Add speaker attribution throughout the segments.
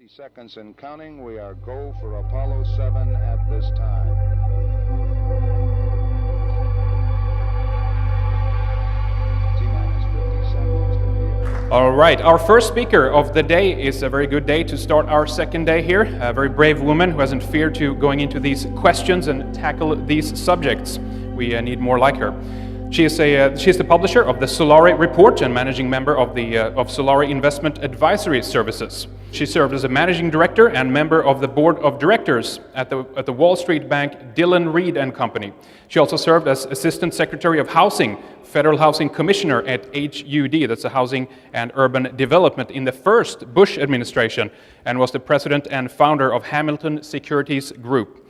Speaker 1: 60 seconds and counting. We are go for Apollo 7 at this time. T-minus 50 seconds.
Speaker 2: All right, our first speaker of the day is a very good day to start our second day here. A very brave woman who hasn't feared to going into these questions and tackle these subjects. We need more like her. She is the publisher of the Solari Report and managing member of Solari Investment Advisory Services. She served as a managing director and member of the board of directors at the Wall Street bank Dillon Read and Company. She also served as assistant secretary of housing, federal housing commissioner at HUD, that's the Housing and Urban Development, in the first Bush administration, and was the president and founder of Hamilton Securities Group.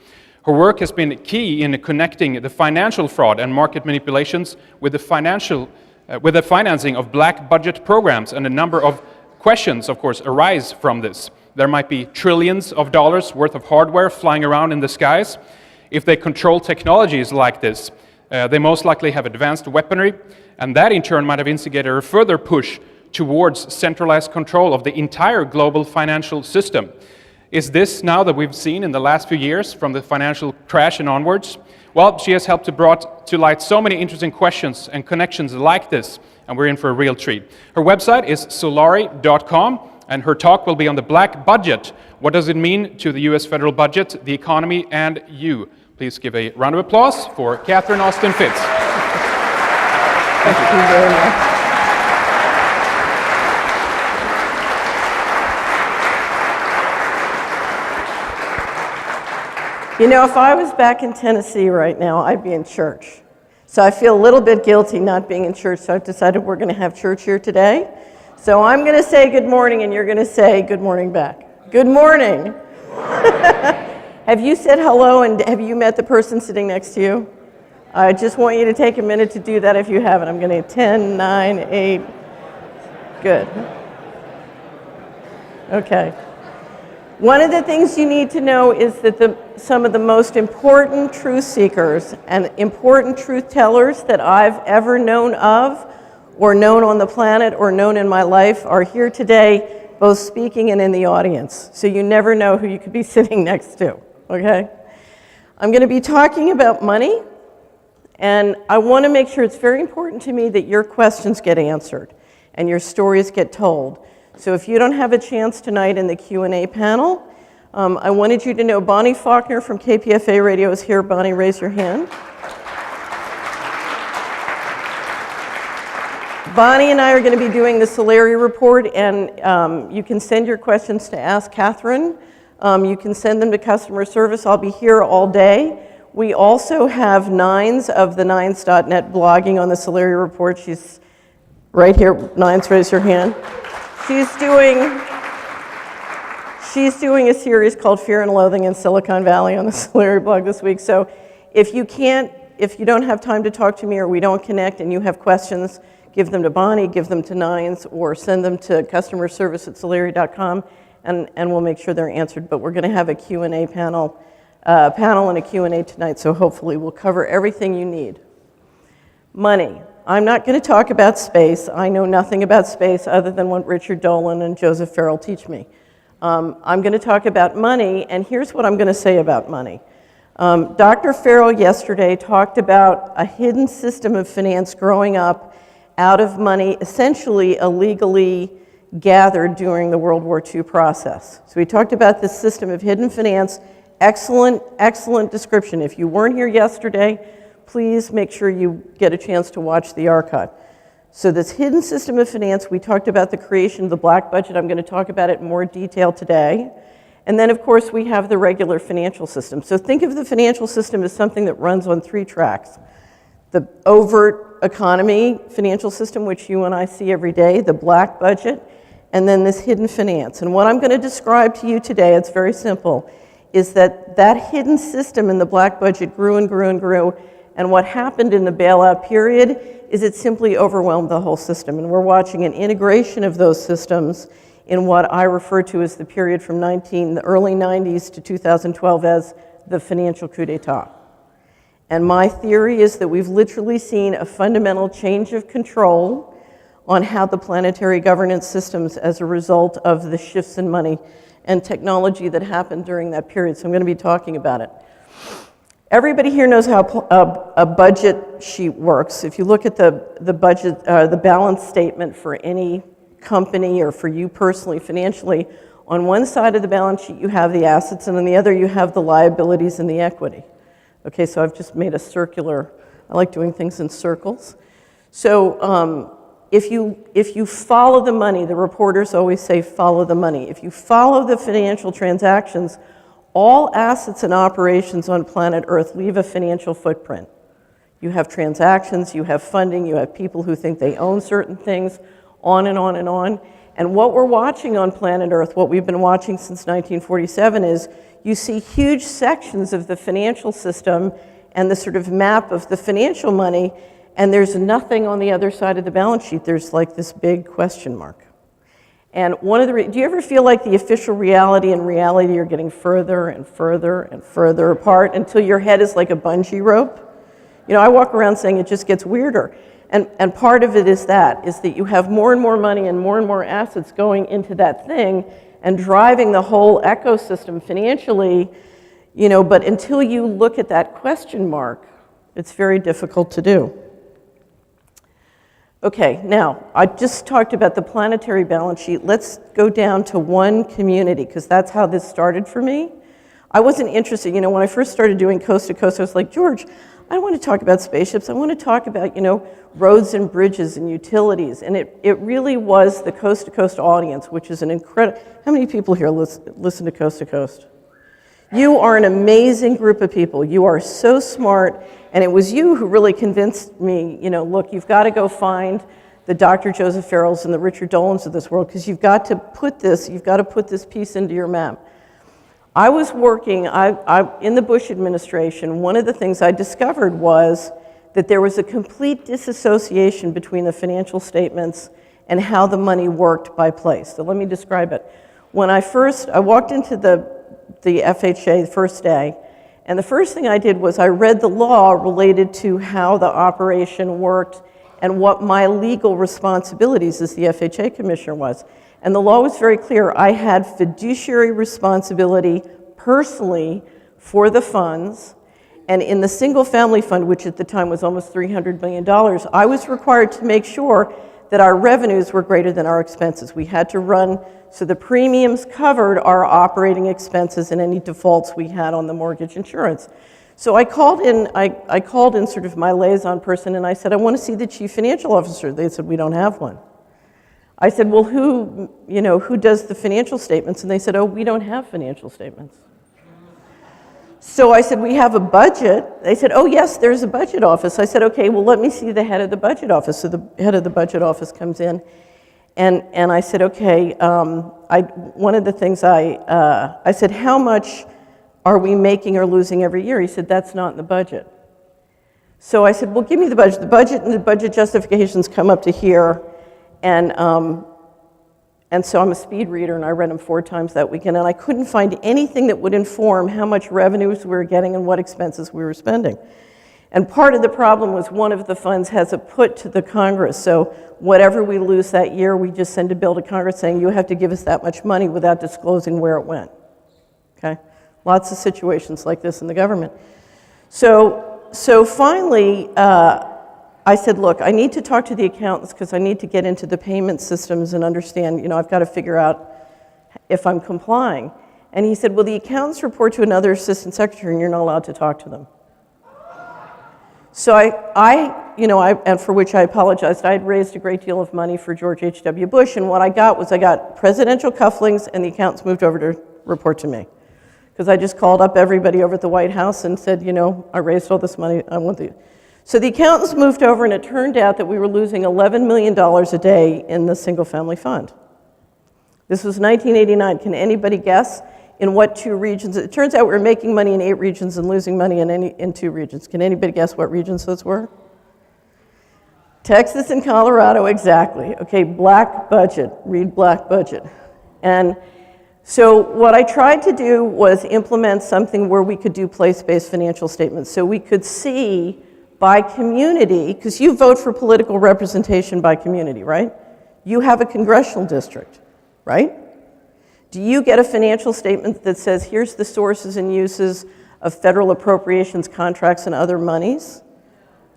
Speaker 2: Her work has been key in connecting the financial fraud and market manipulations with the financing of black budget programs, and a number of questions, of course, arise from this. There might be trillions of dollars worth of hardware flying around in the skies. If they control technologies like this, they most likely have advanced weaponry, and that in turn might have instigated a further push towards centralized control of the entire global financial system. Is this now that we've seen in the last few years from the financial crash and onwards? Well, she has helped to brought to light so many interesting questions and connections like this, and we're in for a real treat. Her website is solari.com, and her talk will be on the black budget. What does it mean to the US federal budget, the economy, and you? Please give a round of applause for Catherine Austin Fitts.
Speaker 3: Thank you very much. You know, if I was back in Tennessee right now, I'd be in church. So I feel a little bit guilty not being in church, so I've decided we're going to have church here today. So I'm going to say good morning, and you're going to say good morning back. Good morning. Good morning. Have you said hello, and have you met the person sitting next to you? I just want you to take a minute to do that if you haven't. I'm going to 10, 9, 8. Good. Okay. One of the things you need to know is that some of the most important truth seekers and important truth tellers that I've ever known of, or known on the planet, or known in my life, are here today, both speaking and in the audience. So you never know who you could be sitting next to, okay? I'm going to be talking about money, and I want to make sure it's very important to me that your questions get answered and your stories get told. So if you don't have a chance tonight in the Q&A panel, I wanted you to know Bonnie Faulkner from KPFA Radio is here. Bonnie, raise your hand. Bonnie and I are going to be doing the Solari Report, and you can send your questions to Ask Catherine. You can send them to customer service. I'll be here all day. We also have Nines of the Nines.net blogging on the Solari Report. She's right here. Nines, raise your hand. She's doing a series called Fear and Loathing in Silicon Valley on the Solari blog this week. So if you don't have time to talk to me, or we don't connect and you have questions, give them to Bonnie, give them to Nines, or send them to customer service at solari.com, and we'll make sure they're answered. But we're going to have a Q&A panel and a Q&A tonight, so hopefully we'll cover everything you need. Money. I'm not going to talk about space. I know nothing about space other than what Richard Dolan and Joseph Farrell teach me. I'm going to talk about money, and here's what I'm going to say about money. Dr. Farrell yesterday talked about a hidden system of finance growing up out of money essentially illegally gathered during the World War II process. So we talked about this system of hidden finance. Excellent, excellent description. If you weren't here yesterday, please make sure you get a chance to watch the archive. So this hidden system of finance, we talked about the creation of the black budget. I'm going to talk about it in more detail today. And then, of course, we have the regular financial system. So think of the financial system as something that runs on 3 tracks. The overt economy financial system, which you and I see every day, the black budget, and then this hidden finance. And what I'm going to describe to you today, it's very simple, is that hidden system in the black budget grew and grew and grew. And what happened in the bailout period is it simply overwhelmed the whole system. And we're watching an integration of those systems in what I refer to as the period from the early 90s to 2012 as the financial coup d'etat. And my theory is that we've literally seen a fundamental change of control on how the planetary governance systems as a result of the shifts in money and technology that happened during that period, so I'm going to be talking about it. Everybody here knows how a budget sheet works. If you look at the budget, the balance statement for any company or for you personally, financially, on one side of the balance sheet you have the assets, and on the other you have the liabilities and the equity. Okay, so I've just made a circular, I like doing things in circles. So if you follow the money, the reporters always say follow the money. If you follow the financial transactions, all assets and operations on planet Earth leave a financial footprint. You have transactions, you have funding, you have people who think they own certain things, on and on and on. And what we're watching on planet Earth, what we've been watching since 1947, is you see huge sections of the financial system and the sort of map of the financial money, and there's nothing on the other side of the balance sheet. There's like this big question mark. And one of the, do you ever feel like the official reality and reality are getting further and further and further apart until your head is like a bungee rope? You know, I walk around saying it just gets weirder. And part of it is that you have more and more money and more assets going into that thing and driving the whole ecosystem financially, you know, but until you look at that question mark, it's very difficult to do. Okay, now, I just talked about the planetary balance sheet. Let's go down to one community, because that's how this started for me. I wasn't interested, you know, when I first started doing Coast to Coast, I was like, George, I don't want to talk about spaceships. I want to talk about, you know, roads and bridges and utilities. And it really was the Coast to Coast audience, which is an incredible, how many people here listen to Coast to Coast? You are an amazing group of people. You are so smart. And it was you who really convinced me, you know, look, you've got to go find the Dr. Joseph Farrells and the Richard Dolans of this world, because you've got to put this piece into your map. I was working, in the Bush administration, one of the things I discovered was that there was a complete disassociation between the financial statements and how the money worked by place. So let me describe it. When I walked into the FHA the first day, and the first thing I did was I read the law related to how the operation worked and what my legal responsibilities as the FHA commissioner was. And the law was very clear. I had fiduciary responsibility personally for the funds, and in the single family fund, which at the time was almost $300 million, I was required to make sure that our revenues were greater than our expenses. We had to run so the premiums covered our operating expenses and any defaults we had on the mortgage insurance. So I called in sort of my liaison person, and I said, I want to see the chief financial officer. They said, we don't have one. I said, well, who does the financial statements? And they said, oh, we don't have financial statements. So I said, we have a budget. They said, oh, yes, there's a budget office. I said, okay, well, let me see the head of the budget office. So the head of the budget office comes in, and I said, okay, one of the things I said, how much are we making or losing every year? He said, that's not in the budget. So I said, well, give me the budget. The budget and the budget justifications come up to here, and so I'm a speed reader, and I read them 4 times that weekend, and I couldn't find anything that would inform how much revenues we were getting and what expenses we were spending. And part of the problem was one of the funds has a put to the Congress, so whatever we lose that year, we just send a bill to Congress saying, you have to give us that much money without disclosing where it went, okay? Lots of situations like this in the government. So finally, I said, look, I need to talk to the accountants because I need to get into the payment systems and understand, you know, I've got to figure out if I'm complying. And he said, well, the accountants report to another assistant secretary and you're not allowed to talk to them. So and for which I apologized, I had raised a great deal of money for George H.W. Bush, and what I got presidential cufflinks, and the accountants moved over to report to me. Because I just called up everybody over at the White House and said, you know, I raised all this money, I want the... So the accountants moved over, and it turned out that we were losing $11 million a day in the single-family fund. This was 1989. Can anybody guess in what 2 regions? It turns out we were making money in 8 regions and losing money in 2 regions. Can anybody guess what regions those were? Texas and Colorado, exactly. Okay, black budget, read black budget. And so what I tried to do was implement something where we could do place-based financial statements. So we could see by community, because you vote for political representation by community, right? You have a congressional district, right? Do you get a financial statement that says, here's the sources and uses of federal appropriations, contracts, and other monies?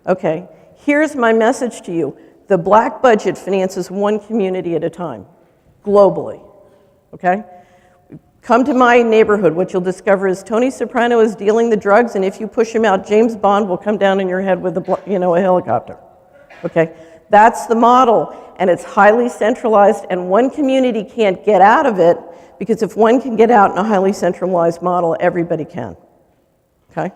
Speaker 3: Okay, here's my message to you. The black budget finances one community at a time, globally, okay? Come to my neighborhood, what you'll discover is Tony Soprano is dealing the drugs, and if you push him out, James Bond will come down in your head with a helicopter, okay? That's the model, and it's highly centralized, and one community can't get out of it, because if one can get out in a highly centralized model, everybody can, okay?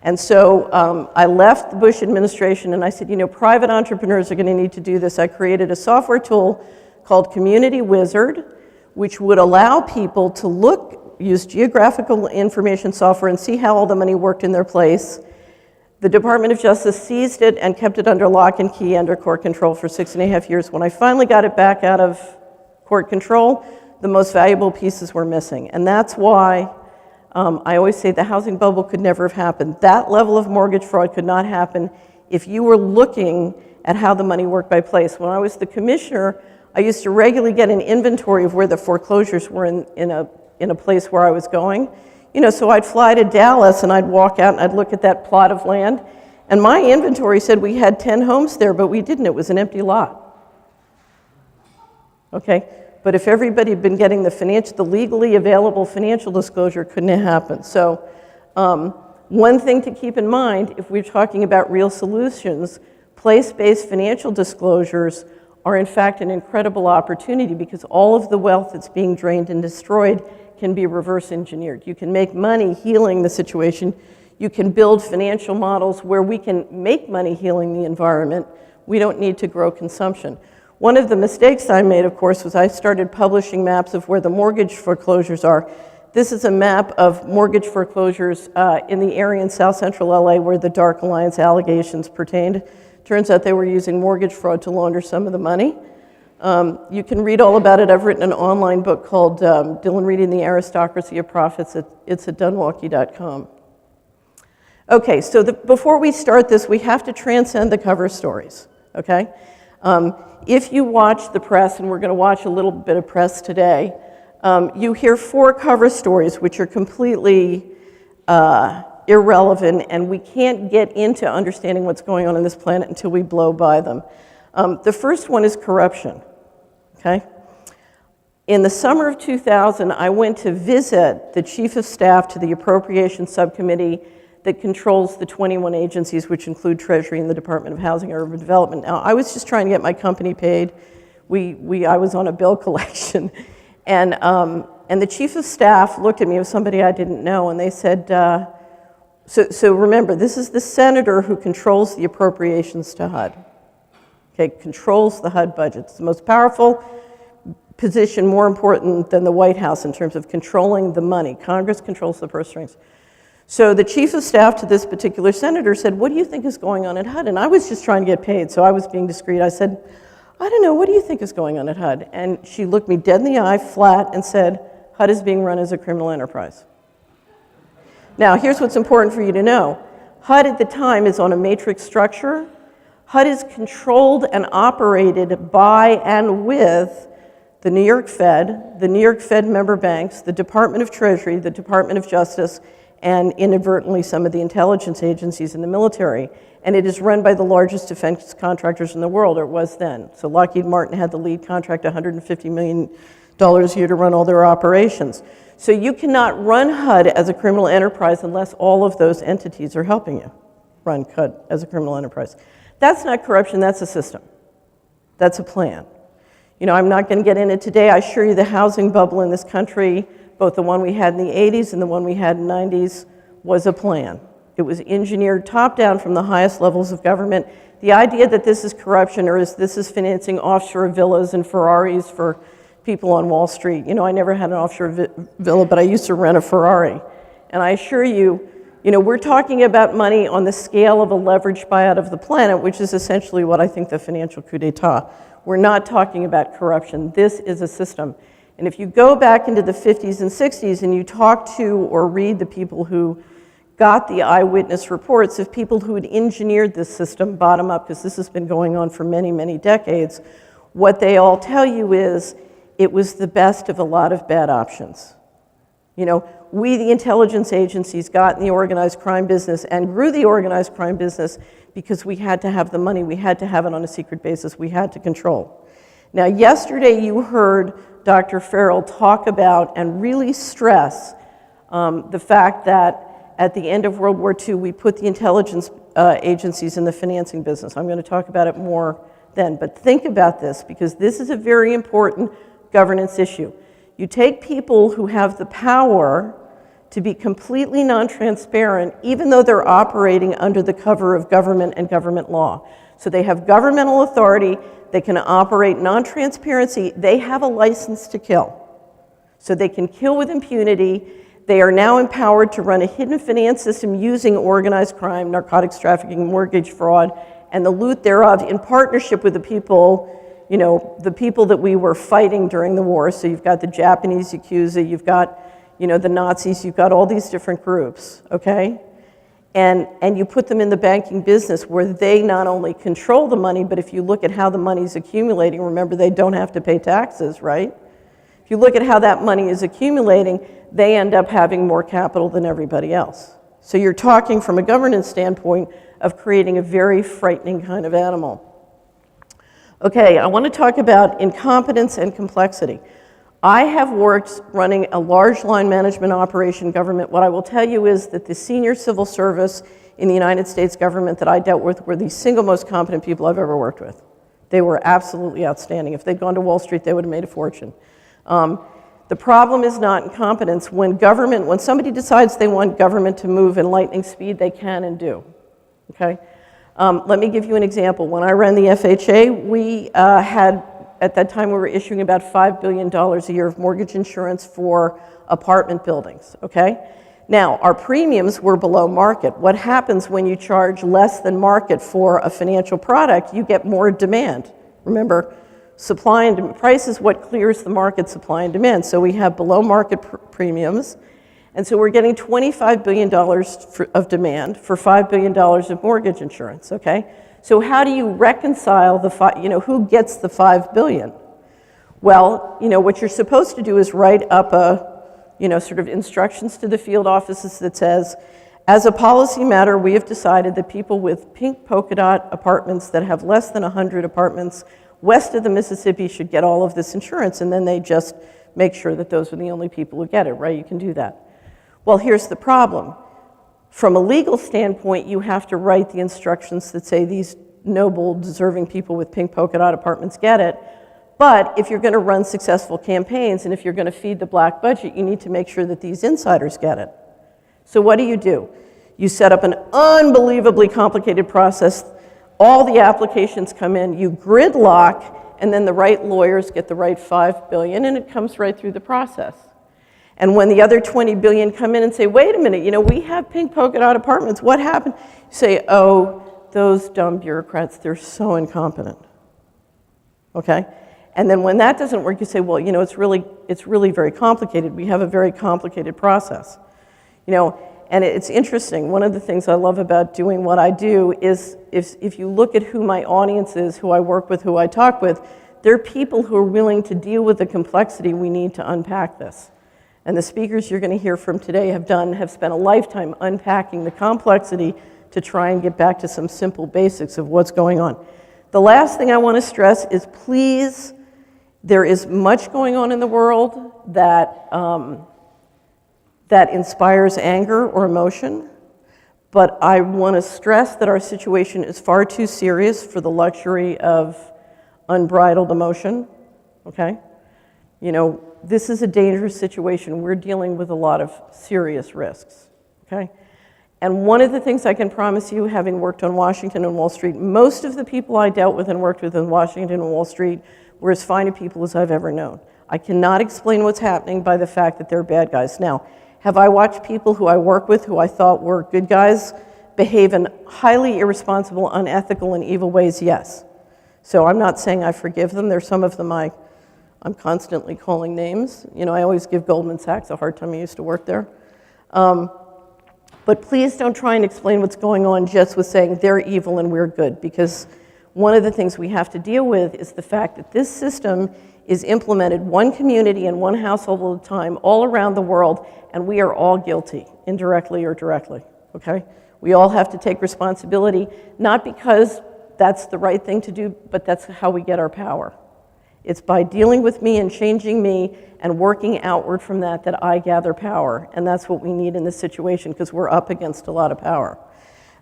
Speaker 3: And so I left the Bush administration and I said, private entrepreneurs are going to need to do this. I created a software tool called Community Wizard, which would allow people to use geographical information software and see how all the money worked in their place. The Department of Justice seized it and kept it under lock and key, under court control for 6.5 years. When I finally got it back out of court control, the most valuable pieces were missing. And that's why I always say the housing bubble could never have happened. That level of mortgage fraud could not happen if you were looking at how the money worked by place. When I was the commissioner, I used to regularly get an inventory of where the foreclosures were in a place where I was going. So I'd fly to Dallas and I'd walk out and I'd look at that plot of land, and my inventory said we had 10 homes there, but we didn't. It was an empty lot. Okay? But if everybody had been getting the legally available financial disclosure, couldn't have happened. So one thing to keep in mind, if we're talking about real solutions, place-based financial disclosures are in fact an incredible opportunity, because all of the wealth that's being drained and destroyed can be reverse engineered. You can make money healing the situation. You can build financial models where we can make money healing the environment. We don't need to grow consumption. One of the mistakes I made, of course, was I started publishing maps of where the mortgage foreclosures are. This is a map of mortgage foreclosures in the area in South Central LA where the Dark Alliance allegations pertained. Turns out they were using mortgage fraud to launder some of the money. You can read all about it. I've written an online book called Dylan Reading the Aristocracy of Profits. It's at dunwalkie.com. Okay, so before we start this, we have to transcend the cover stories, okay? If you watch the press, and we're going to watch a little bit of press today, you hear 4 cover stories which are completely irrelevant, and we can't get into understanding what's going on this planet until we blow by them. The first one is corruption, okay? In the summer of 2000, I went to visit the Chief of Staff to the Appropriations Subcommittee that controls the 21 agencies, which include Treasury and the Department of Housing and Urban Development. Now, I was just trying to get my company paid. I was on a bill collection. And the Chief of Staff looked at me, it was somebody I didn't know, and they said, so remember, this is the senator who controls the appropriations to HUD. Okay, controls the HUD budget. It's the most powerful position, more important than the White House in terms of controlling the money. Congress controls the purse strings. So the Chief of Staff to this particular senator said, what do you think is going on at HUD? And I was just trying to get paid, so I was being discreet. I said, I don't know, what do you think is going on at HUD? And she looked me dead in the eye, flat, and said, HUD is being run as a criminal enterprise. Now, here's what's important for you to know. HUD at the time is on a matrix structure. HUD is controlled and operated by and with the New York Fed member banks, the Department of Treasury, the Department of Justice, and inadvertently some of the intelligence agencies in the military. And it is run by the largest defense contractors in the world, or it was then. So Lockheed Martin had the lead contract, $150 million a year to run all their operations. So you cannot run HUD as a criminal enterprise unless all of those entities are helping you run HUD as a criminal enterprise. That's not corruption, that's a system. That's a plan. I'm not going to get in it today. I assure you the housing bubble in this country, both the one we had in the 80s and the one we had in the 90s, was a plan. It was engineered top down from the highest levels of government. The idea that this is corruption or this is financing offshore villas and Ferraris for people on Wall Street. I never had an offshore villa, but I used to rent a Ferrari. And I assure you, we're talking about money on the scale of a leveraged buyout of the planet, which is essentially what I think the financial coup d'etat. We're not talking about corruption. This is a system. And if you go back into the 50s and 60s and you talk to or read the people who got the eyewitness reports of people who had engineered this system bottom up, because this has been going on for many, many decades, what they all tell you is it was the best of a lot of bad options. You know, we, the intelligence agencies, got in the organized crime business and grew the organized crime business because we had to have the money, we had to have it on a secret basis, we had to control. Now, yesterday you heard Dr. Farrell talk about and really stress the fact that at the end of World War II, we put the intelligence agencies in the financing business. I'm going to talk about it more then, but think about this, because this is a very important governance issue. You take people who have the power to be completely non-transparent, even though they're operating under the cover of government and government law. So they have governmental authority, they can operate non-transparency, they have a license to kill. So they can kill with impunity. They are now empowered to run a hidden finance system using organized crime, narcotics trafficking, mortgage fraud, and the loot thereof in partnership with the people, you know, the people that we were fighting during the war. So you've got the Japanese Yakuza, you've got, you know, the Nazis, you've got all these different groups, okay? And you put them in the banking business where they not only control the money, but if you look at how the money's accumulating, remember they don't have to pay taxes, right? If you look at how that money is accumulating, they end up having more capital than everybody else. So you're talking from a governance standpoint of creating a very frightening kind of animal. Okay, I want to talk about incompetence and complexity. I have worked running a large line management operation government. What I will tell you is that the senior civil service in the United States government that I dealt with were the single most competent people I've ever worked with. They were absolutely outstanding. If they'd gone to Wall Street, they would have made a fortune. The problem is not incompetence. When somebody decides they want government to move in lightning speed, they can and do, okay? Let me give you an example. When I ran the FHA, we had, at that time, we were issuing about $5 billion a year of mortgage insurance for apartment buildings, okay? Now, our premiums were below market. What happens when you charge less than market for a financial product? You get more demand. Remember, supply and demand, price is what clears the market, supply and demand. So we have below market premiums. And so we're getting $25 billion of demand for $5 billion of mortgage insurance, okay? So how do you reconcile who gets the $5 billion? Well, what you're supposed to do is write up sort of instructions to the field offices that says, as a policy matter, we have decided that people with pink polka dot apartments that have less than 100 apartments west of the Mississippi should get all of this insurance, and then they just make sure that those are the only people who get it, right? You can do that. Well, here's the problem. From a legal standpoint, you have to write the instructions that say these noble, deserving people with pink polka dot apartments get it. But if you're going to run successful campaigns and if you're going to feed the black budget, you need to make sure that these insiders get it. So what do? You set up an unbelievably complicated process. All the applications come in, you gridlock, and then the right lawyers get the right $5 billion, and it comes right through the process. And when the other $20 billion come in and say, wait a minute, we have pink polka dot apartments, what happened? You say, oh, those dumb bureaucrats, they're so incompetent, okay? And then when that doesn't work, you say, well, it's really very complicated. We have a very complicated process, and it's interesting. One of the things I love about doing what I do is if you look at who my audience is, who I work with, who I talk with, they're people who are willing to deal with the complexity we need to unpack this. And the speakers you're going to hear from today have spent a lifetime unpacking the complexity to try and get back to some simple basics of what's going on. The last thing I want to stress is, please, there is much going on in the world that inspires anger or emotion, but I want to stress that our situation is far too serious for the luxury of unbridled emotion, okay? This is a dangerous situation. We're dealing with a lot of serious risks, okay? And one of the things I can promise you, having worked on Washington and Wall Street, most of the people I dealt with and worked with in Washington and Wall Street were as fine a people as I've ever known. I cannot explain what's happening by the fact that they're bad guys. Now, have I watched people who I work with who I thought were good guys behave in highly irresponsible, unethical, and evil ways? Yes. So I'm not saying I forgive them. There's some of them I'm constantly calling names. I always give Goldman Sachs a hard time. I used to work there. But please don't try and explain what's going on just with saying they're evil and we're good, because one of the things we have to deal with is the fact that this system is implemented one community and one household at a time all around the world, and we are all guilty, indirectly or directly, okay? We all have to take responsibility, not because that's the right thing to do, but that's how we get our power. It's by dealing with me and changing me and working outward from that that I gather power, and that's what we need in this situation because we're up against a lot of power.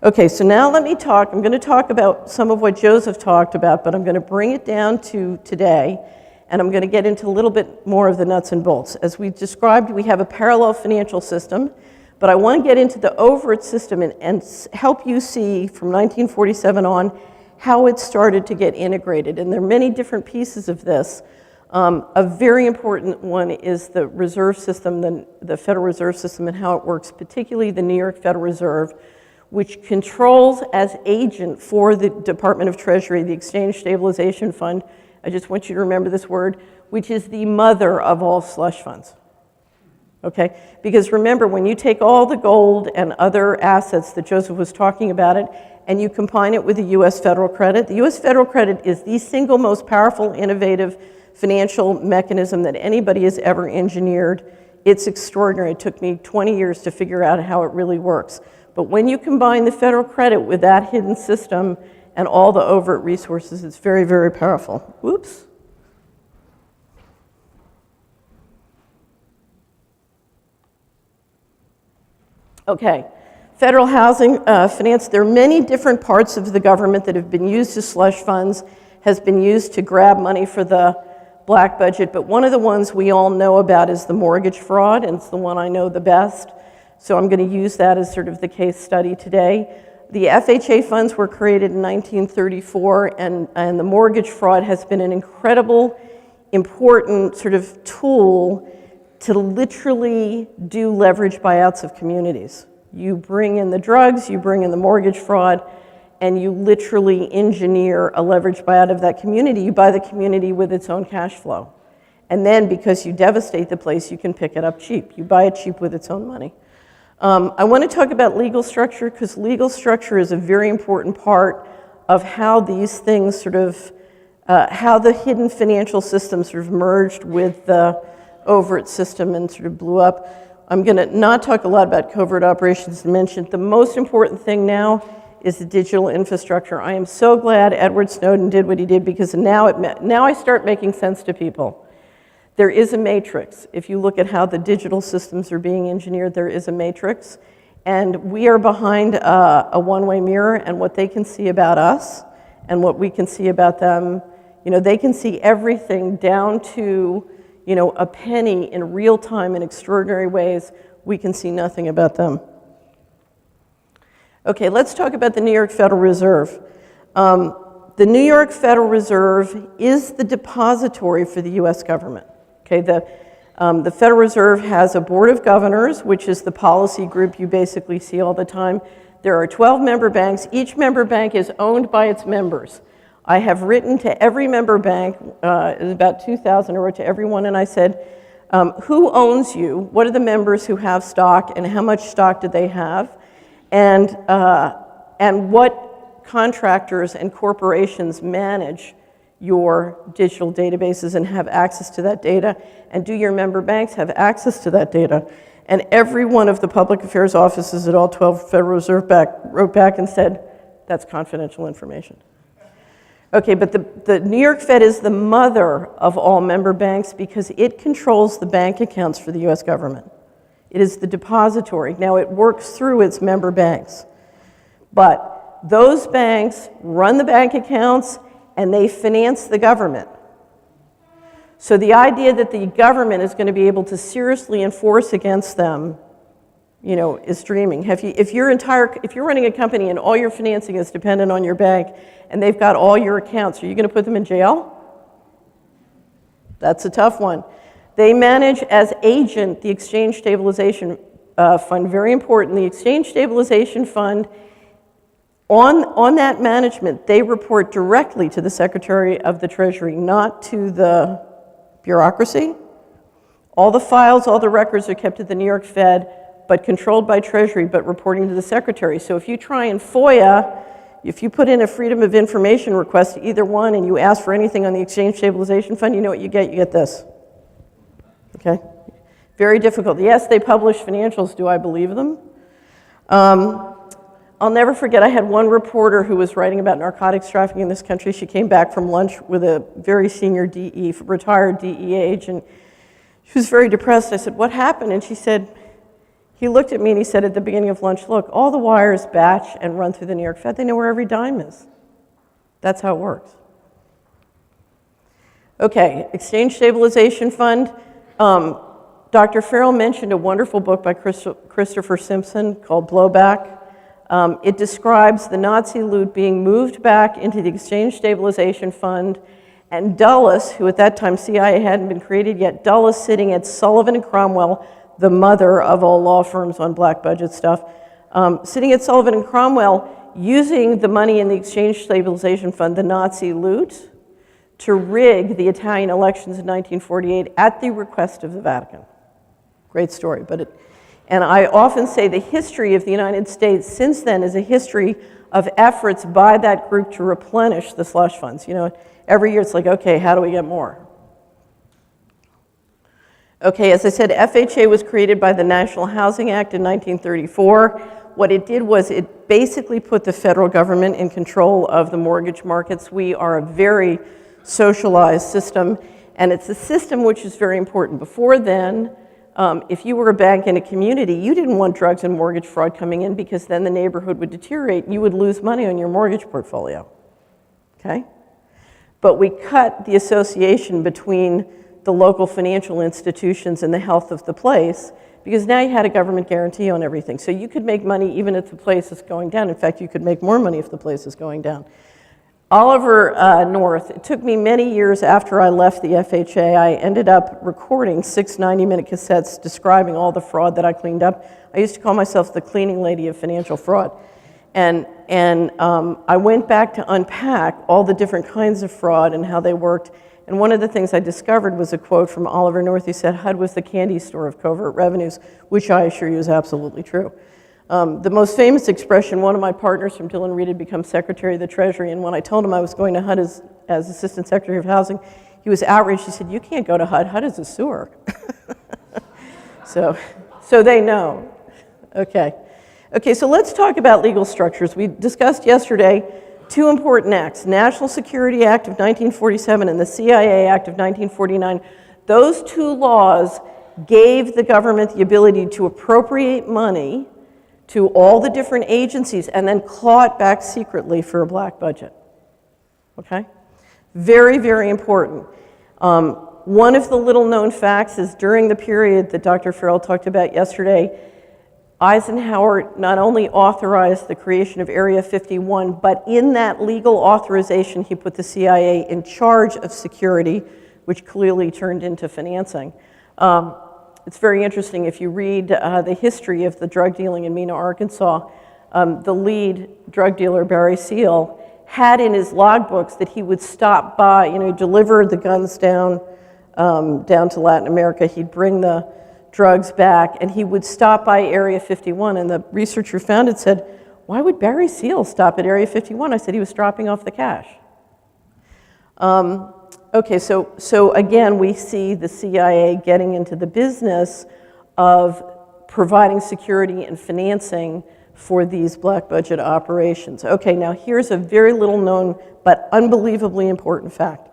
Speaker 3: Okay, so now let me talk. I'm going to talk about some of what Joseph talked about, but I'm going to bring it down to today, and I'm going to get into a little bit more of the nuts and bolts. As we described, we have a parallel financial system, but I want to get into the overt system and help you see from 1947 on how it started to get integrated. And there are many different pieces of this. A very important one is the reserve system, the Federal Reserve System, and how it works, particularly the New York Federal Reserve, which controls as agent for the Department of Treasury, the Exchange Stabilization Fund. I just want you to remember this word, which is the mother of all slush funds. Okay? Because remember, when you take all the gold and other assets that Joseph was talking about it, and you combine it with the U.S. federal credit, the U.S. federal credit is the single most powerful, innovative financial mechanism that anybody has ever engineered. It's extraordinary. It took me 20 years to figure out how it really works. But when you combine the federal credit with that hidden system and all the overt resources, it's very, very powerful. Whoops. Okay, federal housing finance. There are many different parts of the government that have been used as slush funds, has been used to grab money for the black budget, but one of the ones we all know about is the mortgage fraud, and it's the one I know the best. So I'm going to use that as sort of the case study today. The FHA funds were created in 1934, and the mortgage fraud has been an incredible, important sort of tool to literally do leverage buyouts of communities. You bring in the drugs, you bring in the mortgage fraud, and you literally engineer a leverage buyout of that community. You buy the community with its own cash flow. And then because you devastate the place, you can pick it up cheap. You buy it cheap with its own money. I want to talk about legal structure because legal structure is a very important part of how these things sort of, how the hidden financial system sort of merged with the overt system and sort of blew up. I'm going to not talk a lot about covert operations and mention the most important thing now is the digital infrastructure. I am so glad Edward Snowden did what he did because now I start making sense to people. There is a matrix. If you look at how the digital systems are being engineered, there is a matrix. And we are behind a one-way mirror, and what they can see about us and what we can see about them, you know, they can see everything down to, you know, a penny in real time in extraordinary ways. We can see nothing about them. Okay, let's talk about the New York Federal Reserve. The New York Federal Reserve is the depository for the U.S. government. Okay, the Federal Reserve has a board of governors, which is the policy group you basically see all the time. There are 12 member banks. Each member bank is owned by its members. I have written to every member bank, about 2,000, I wrote to everyone, and I said, who owns you? What are the members who have stock, and how much stock do they have? And what contractors and corporations manage your digital databases and have access to that data, and do your member banks have access to that data? And every one of the public affairs offices at all 12 Federal Reserve wrote back and said, that's confidential information. Okay, but the New York Fed is the mother of all member banks because it controls the bank accounts for the US government. It is the depository. Now it works through its member banks, but those banks run the bank accounts and they finance the government. So the idea that the government is going to be able to seriously enforce against them, you know, is dreaming. If you're running a company and all your financing is dependent on your bank and they've got all your accounts, are you going to put them in jail? That's a tough one. They manage as agent the Exchange Stabilization Fund. Very important. The Exchange Stabilization Fund, on that management, they report directly to the Secretary of the Treasury, not to the bureaucracy. All the files, all the records are kept at the New York Fed, but controlled by Treasury, but reporting to the Secretary. So if you try and FOIA, if you put in a Freedom of Information request to either one and you ask for anything on the Exchange Stabilization Fund, you know what you get? You get this. Okay? Very difficult. Yes, they publish financials. Do I believe them? I'll never forget, I had one reporter who was writing about narcotics trafficking in this country. She came back from lunch with a very senior retired DE agent. She was very depressed. I said, what happened? And she said, he looked at me and he said at the beginning of lunch, look, all the wires batch and run through the New York Fed. They know where every dime is. That's how it works. Okay, Exchange Stabilization Fund. Dr. Farrell mentioned a wonderful book by Christopher Simpson called Blowback. It describes the Nazi loot being moved back into the Exchange Stabilization Fund, and Dulles, who at that time CIA hadn't been created yet, Dulles sitting at Sullivan and Cromwell, the mother of all law firms on black budget stuff, sitting at Sullivan and Cromwell, using the money in the Exchange Stabilization Fund, the Nazi loot, to rig the Italian elections in 1948 at the request of the Vatican. Great story, and I often say the history of the United States since then is a history of efforts by that group to replenish the slush funds. You know, every year it's like, okay, how do we get more? Okay, as I said, FHA was created by the National Housing Act in 1934. What it did was it basically put the federal government in control of the mortgage markets. We are a very socialized system, and it's a system which is very important. Before then, if you were a bank in a community, you didn't want drugs and mortgage fraud coming in because then the neighborhood would deteriorate and you would lose money on your mortgage portfolio, okay? But we cut the association between the local financial institutions and the health of the place because now you had a government guarantee on everything. So you could make money even if the place is going down. In fact, you could make more money if the place is going down. Oliver North, it took me many years after I left the FHA. I ended up recording 6 90-minute cassettes describing all the fraud that I cleaned up. I used to call myself the cleaning lady of financial fraud. And I went back to unpack all the different kinds of fraud and how they worked. And one of the things I discovered was a quote from Oliver North. He said, HUD was the candy store of covert revenues, which I assure you is absolutely true. The most famous expression, one of my partners from Dillon Reed had become Secretary of the Treasury, and when I told him I was going to HUD as Assistant Secretary of Housing, he was outraged. He said, you can't go to HUD. HUD is a sewer. So they know. Okay, so let's talk about legal structures. We discussed yesterday 2 important acts, National Security Act of 1947 and the CIA Act of 1949. Those 2 laws gave the government the ability to appropriate money to all the different agencies and then claw it back secretly for a black budget, okay? Very, very important. One of the little known facts is during the period that Dr. Farrell talked about yesterday, Eisenhower not only authorized the creation of Area 51, but in that legal authorization, he put the CIA in charge of security, which clearly turned into financing. It's very interesting. If you read the history of the drug dealing in Mena, Arkansas, the lead drug dealer, Barry Seal, had in his logbooks that he would stop by, deliver the guns down to Latin America. He'd bring the drugs back, and he would stop by Area 51. And the researcher found it said, why would Barry Seal stop at Area 51? I said he was dropping off the cash. Okay, so again, we see the CIA getting into the business of providing security and financing for these black budget operations. Okay, now here's a very little known but unbelievably important fact.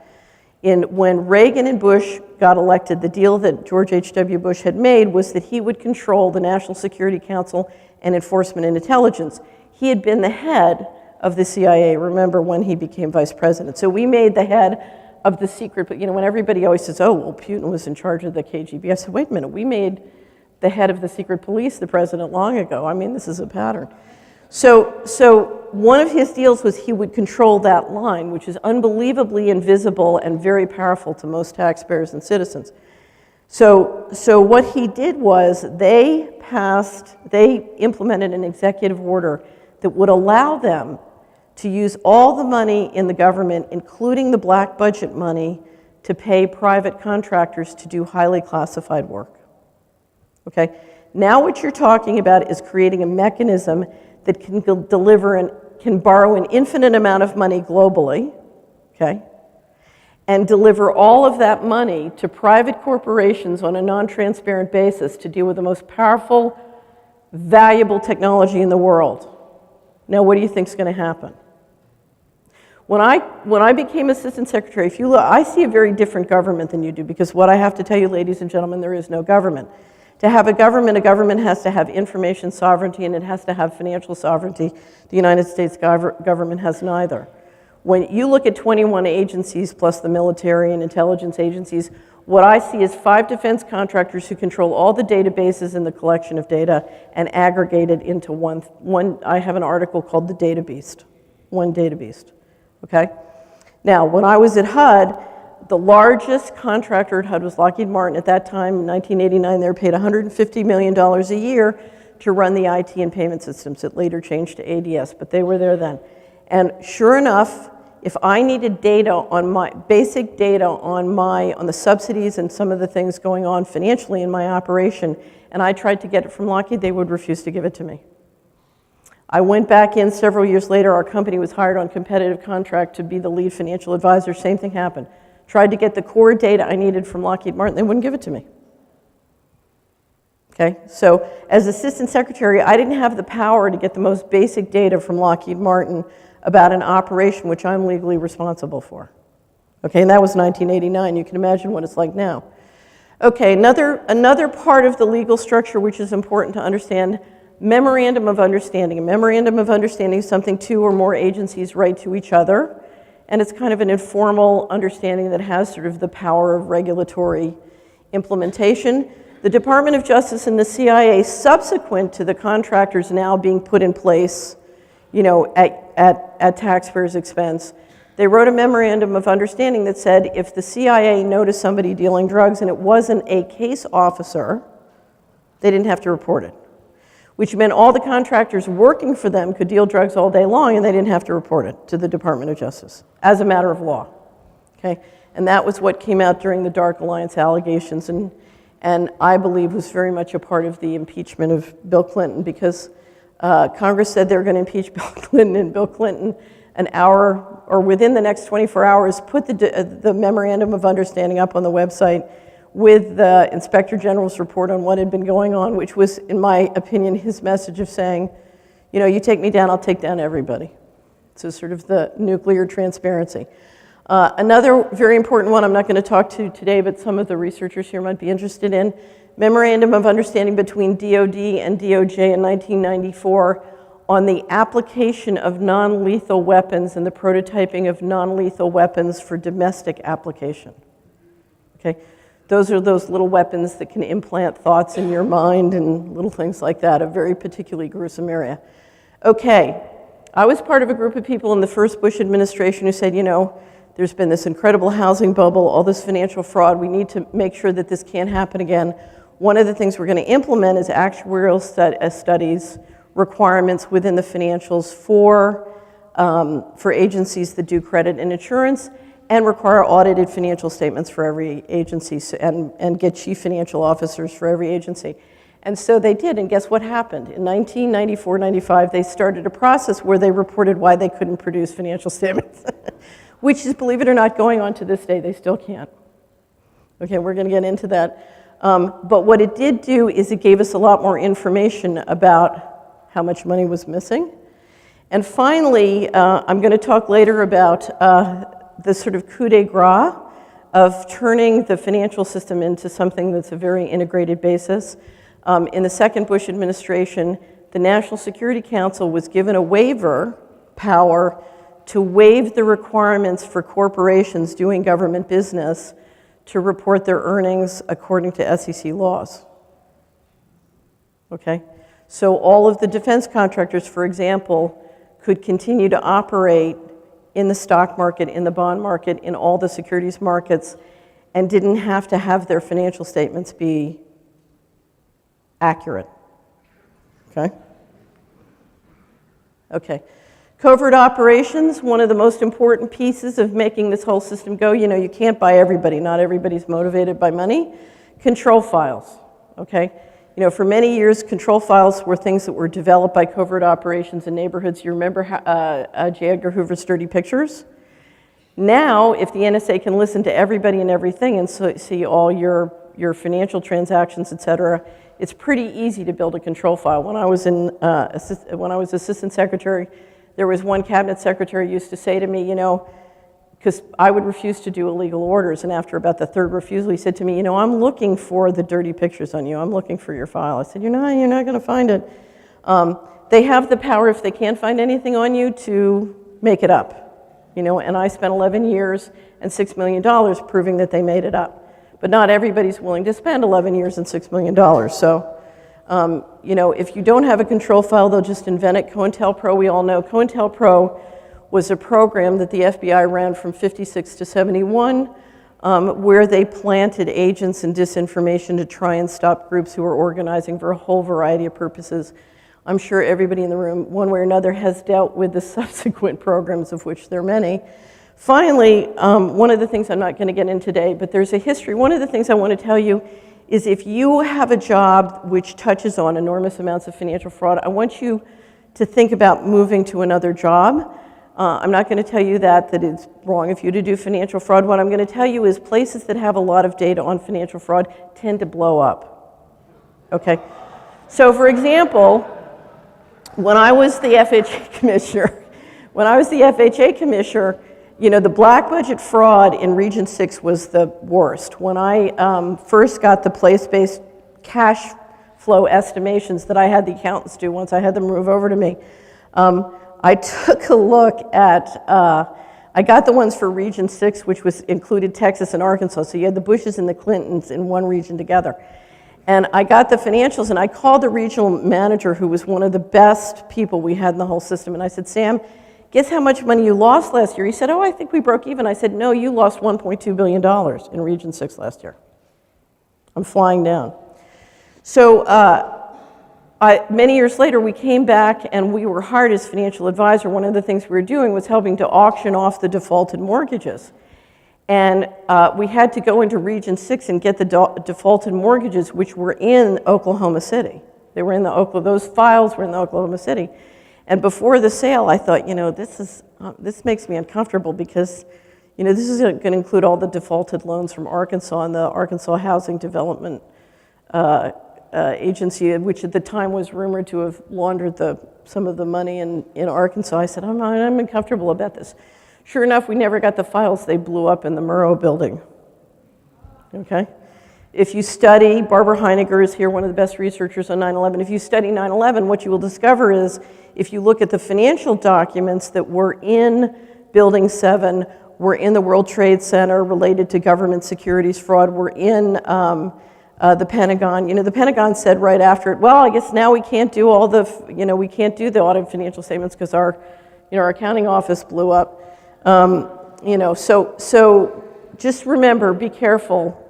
Speaker 3: When Reagan and Bush got elected, the deal that George H.W. Bush had made was that he would control the National Security Council and Enforcement and Intelligence. He had been the head of the CIA, remember, when he became vice president. So we made the head of the secret, but when everybody always says, oh, well, Putin was in charge of the KGB, I said, wait a minute, we made the head of the secret police the president long ago. I mean, this is a pattern. So one of his deals was he would control that line, which is unbelievably invisible and very powerful to most taxpayers and citizens. So what he did was they implemented an executive order that would allow them to use all the money in the government, including the black budget money, to pay private contractors to do highly classified work. Okay? Now what you're talking about is creating a mechanism that can deliver and can borrow an infinite amount of money globally, okay, and deliver all of that money to private corporations on a non-transparent basis to deal with the most powerful, valuable technology in the world. Now, what do you think is going to happen? When I became assistant secretary, if you look, I see a very different government than you do, because what I have to tell you, ladies and gentlemen, there is no government. To have a government has to have information sovereignty and it has to have financial sovereignty. The United States government has neither. When you look at 21 agencies plus the military and intelligence agencies, what I see is 5 defense contractors who control all the databases and the collection of data and aggregate it into one. I have an article called The Data Beast, one data beast. Okay? Now, when I was at HUD, the largest contractor at HUD was Lockheed Martin. At that time, in 1989, they were paid $150 million a year to run the IT and payment systems. It later changed to ADS, but they were there then. And sure enough, if I needed data on my, basic data on the subsidies and some of the things going on financially in my operation, and I tried to get it from Lockheed, they would refuse to give it to me. I went back in several years later. Our company was hired on competitive contract to be the lead financial advisor. Same thing happened. Tried to get the core data I needed from Lockheed Martin. They wouldn't give it to me. Okay, so as assistant secretary, I didn't have the power to get the most basic data from Lockheed Martin about an operation which I'm legally responsible for. Okay, and that was 1989. You can imagine what it's like now. Okay, another part of the legal structure which is important to understand: memorandum of understanding. A memorandum of understanding is something 2 or more agencies write to each other, and it's kind of an informal understanding that has sort of the power of regulatory implementation. The Department of Justice and the CIA, subsequent to the contractors now being put in place, you know, at taxpayers' expense, they wrote a memorandum of understanding that said if the CIA noticed somebody dealing drugs and it wasn't a case officer, they didn't have to report it, which meant all the contractors working for them could deal drugs all day long and they didn't have to report it to the Department of Justice as a matter of law. Okay? And that was what came out during the Dark Alliance allegations, and I believe was very much a part of the impeachment of Bill Clinton, because Congress said they were going to impeach Bill Clinton, and Bill Clinton, an hour or within the next 24 hours, put the memorandum of understanding up on the website with the Inspector General's report on what had been going on, which was, in my opinion, his message of saying, you know, you take me down, I'll take down everybody. So sort of the nuclear transparency. Another very important one I'm not going to talk to today, but some of the researchers here might be interested in: memorandum of understanding between DOD and DOJ in 1994 on the application of non-lethal weapons and the prototyping of non-lethal weapons for domestic application. Okay? Those are those little weapons that can implant thoughts in your mind and little things like that, a very particularly gruesome area. Okay, I was part of a group of people in the first Bush administration who said, you know, there's been this incredible housing bubble, all this financial fraud, we need to make sure that this can't happen again. One of the things we're going to implement is actuarial studies, requirements within the financials for agencies that do credit and insurance, and require audited financial statements for every agency, and get chief financial officers for every agency. And so they did, and guess what happened? In 1994-95, they started a process where they reported why they couldn't produce financial statements, which is, believe it or not, going on to this day. They still can't. Okay, we're going to get into that. But what it did do is it gave us a lot more information about how much money was missing. And finally, I'm going to talk later about the sort of coup de grace of turning the financial system into something that's a very integrated basis. In the second Bush administration, the National Security Council was given a waiver power to waive the requirements for corporations doing government business to report their earnings according to SEC laws. Okay? So all of the defense contractors, for example, could continue to operate in the stock market, in the bond market, in all the securities markets, and didn't have to have their financial statements be accurate. Okay? Okay. Covert operations, one of the most important pieces of making this whole system go. You know, you can't buy everybody. Not everybody's motivated by money. Control files. Okay? You know, for many years, control files were things that were developed by covert operations in neighborhoods. You remember J. Edgar Hoover's Dirty Pictures? Now, if the NSA can listen to everybody and everything and see all your financial transactions, et cetera, it's pretty easy to build a control file. When I was assistant secretary, there was one cabinet secretary who used to say to me, you know, because I would refuse to do illegal orders, and after about the third refusal, he said to me, you know, I'm looking for the dirty pictures on you. I'm looking for your file. I said, you're not going to find it. They have the power, if they can't find anything on you, to make it up. You know, and I spent 11 years and $6 million proving that they made it up. But not everybody's willing to spend 11 years and $6 million. So, you know, if you don't have a control file, they'll just invent it. COINTELPRO, we all know. COINTELPRO was a program that the FBI ran from 56 to 71, where they planted agents and disinformation to try and stop groups who were organizing for a whole variety of purposes. I'm sure everybody in the room, one way or another, has dealt with the subsequent programs, of which there are many. Finally, one of the things I'm not going to get in today, but there's a history. One of the things I want to tell you is if you have a job which touches on enormous amounts of financial fraud, I want you to think about moving to another job. I'm not going to tell you that it's wrong of you to do financial fraud. What I'm going to tell you is places that have a lot of data on financial fraud tend to blow up. Okay? So, for example, when I was the FHA commissioner, you know, the black budget fraud in Region 6 was the worst. When I first got the place-based cash flow estimations that I had the accountants do once I had them move over to me, I took a look at, I got the ones for Region 6, which included Texas and Arkansas, so you had the Bushes and the Clintons in one region together. And I got the financials, and I called the regional manager, who was one of the best people we had in the whole system, and I said, Sam, guess how much money you lost last year? He said, oh, I think we broke even. I said, no, you lost $1.2 billion in Region 6 last year. I'm flying down. So many years later, we came back and we were hired as financial advisor. One of the things we were doing was helping to auction off the defaulted mortgages. And we had to go into Region 6 and get the defaulted mortgages, which were in Oklahoma City. They were in those files were in Oklahoma City. And before the sale, I thought, you know, this makes me uncomfortable because, you know, this is going to include all the defaulted loans from Arkansas and the Arkansas Housing Development Agency, which at the time was rumored to have laundered some of the money in Arkansas. I said, I'm uncomfortable about this. Sure enough, we never got the files. They blew up in the Murrow building. Okay? If you study, Barbara Heinegger is here, one of the best researchers on 9/11. If you study 9/11, what you will discover is, if you look at the financial documents that were in Building 7, were in the World Trade Center related to government securities fraud, were in the Pentagon. You know, the Pentagon said right after it, well, I guess now we can't do we can't do the audit financial statements because our accounting office blew up. So just remember, be careful.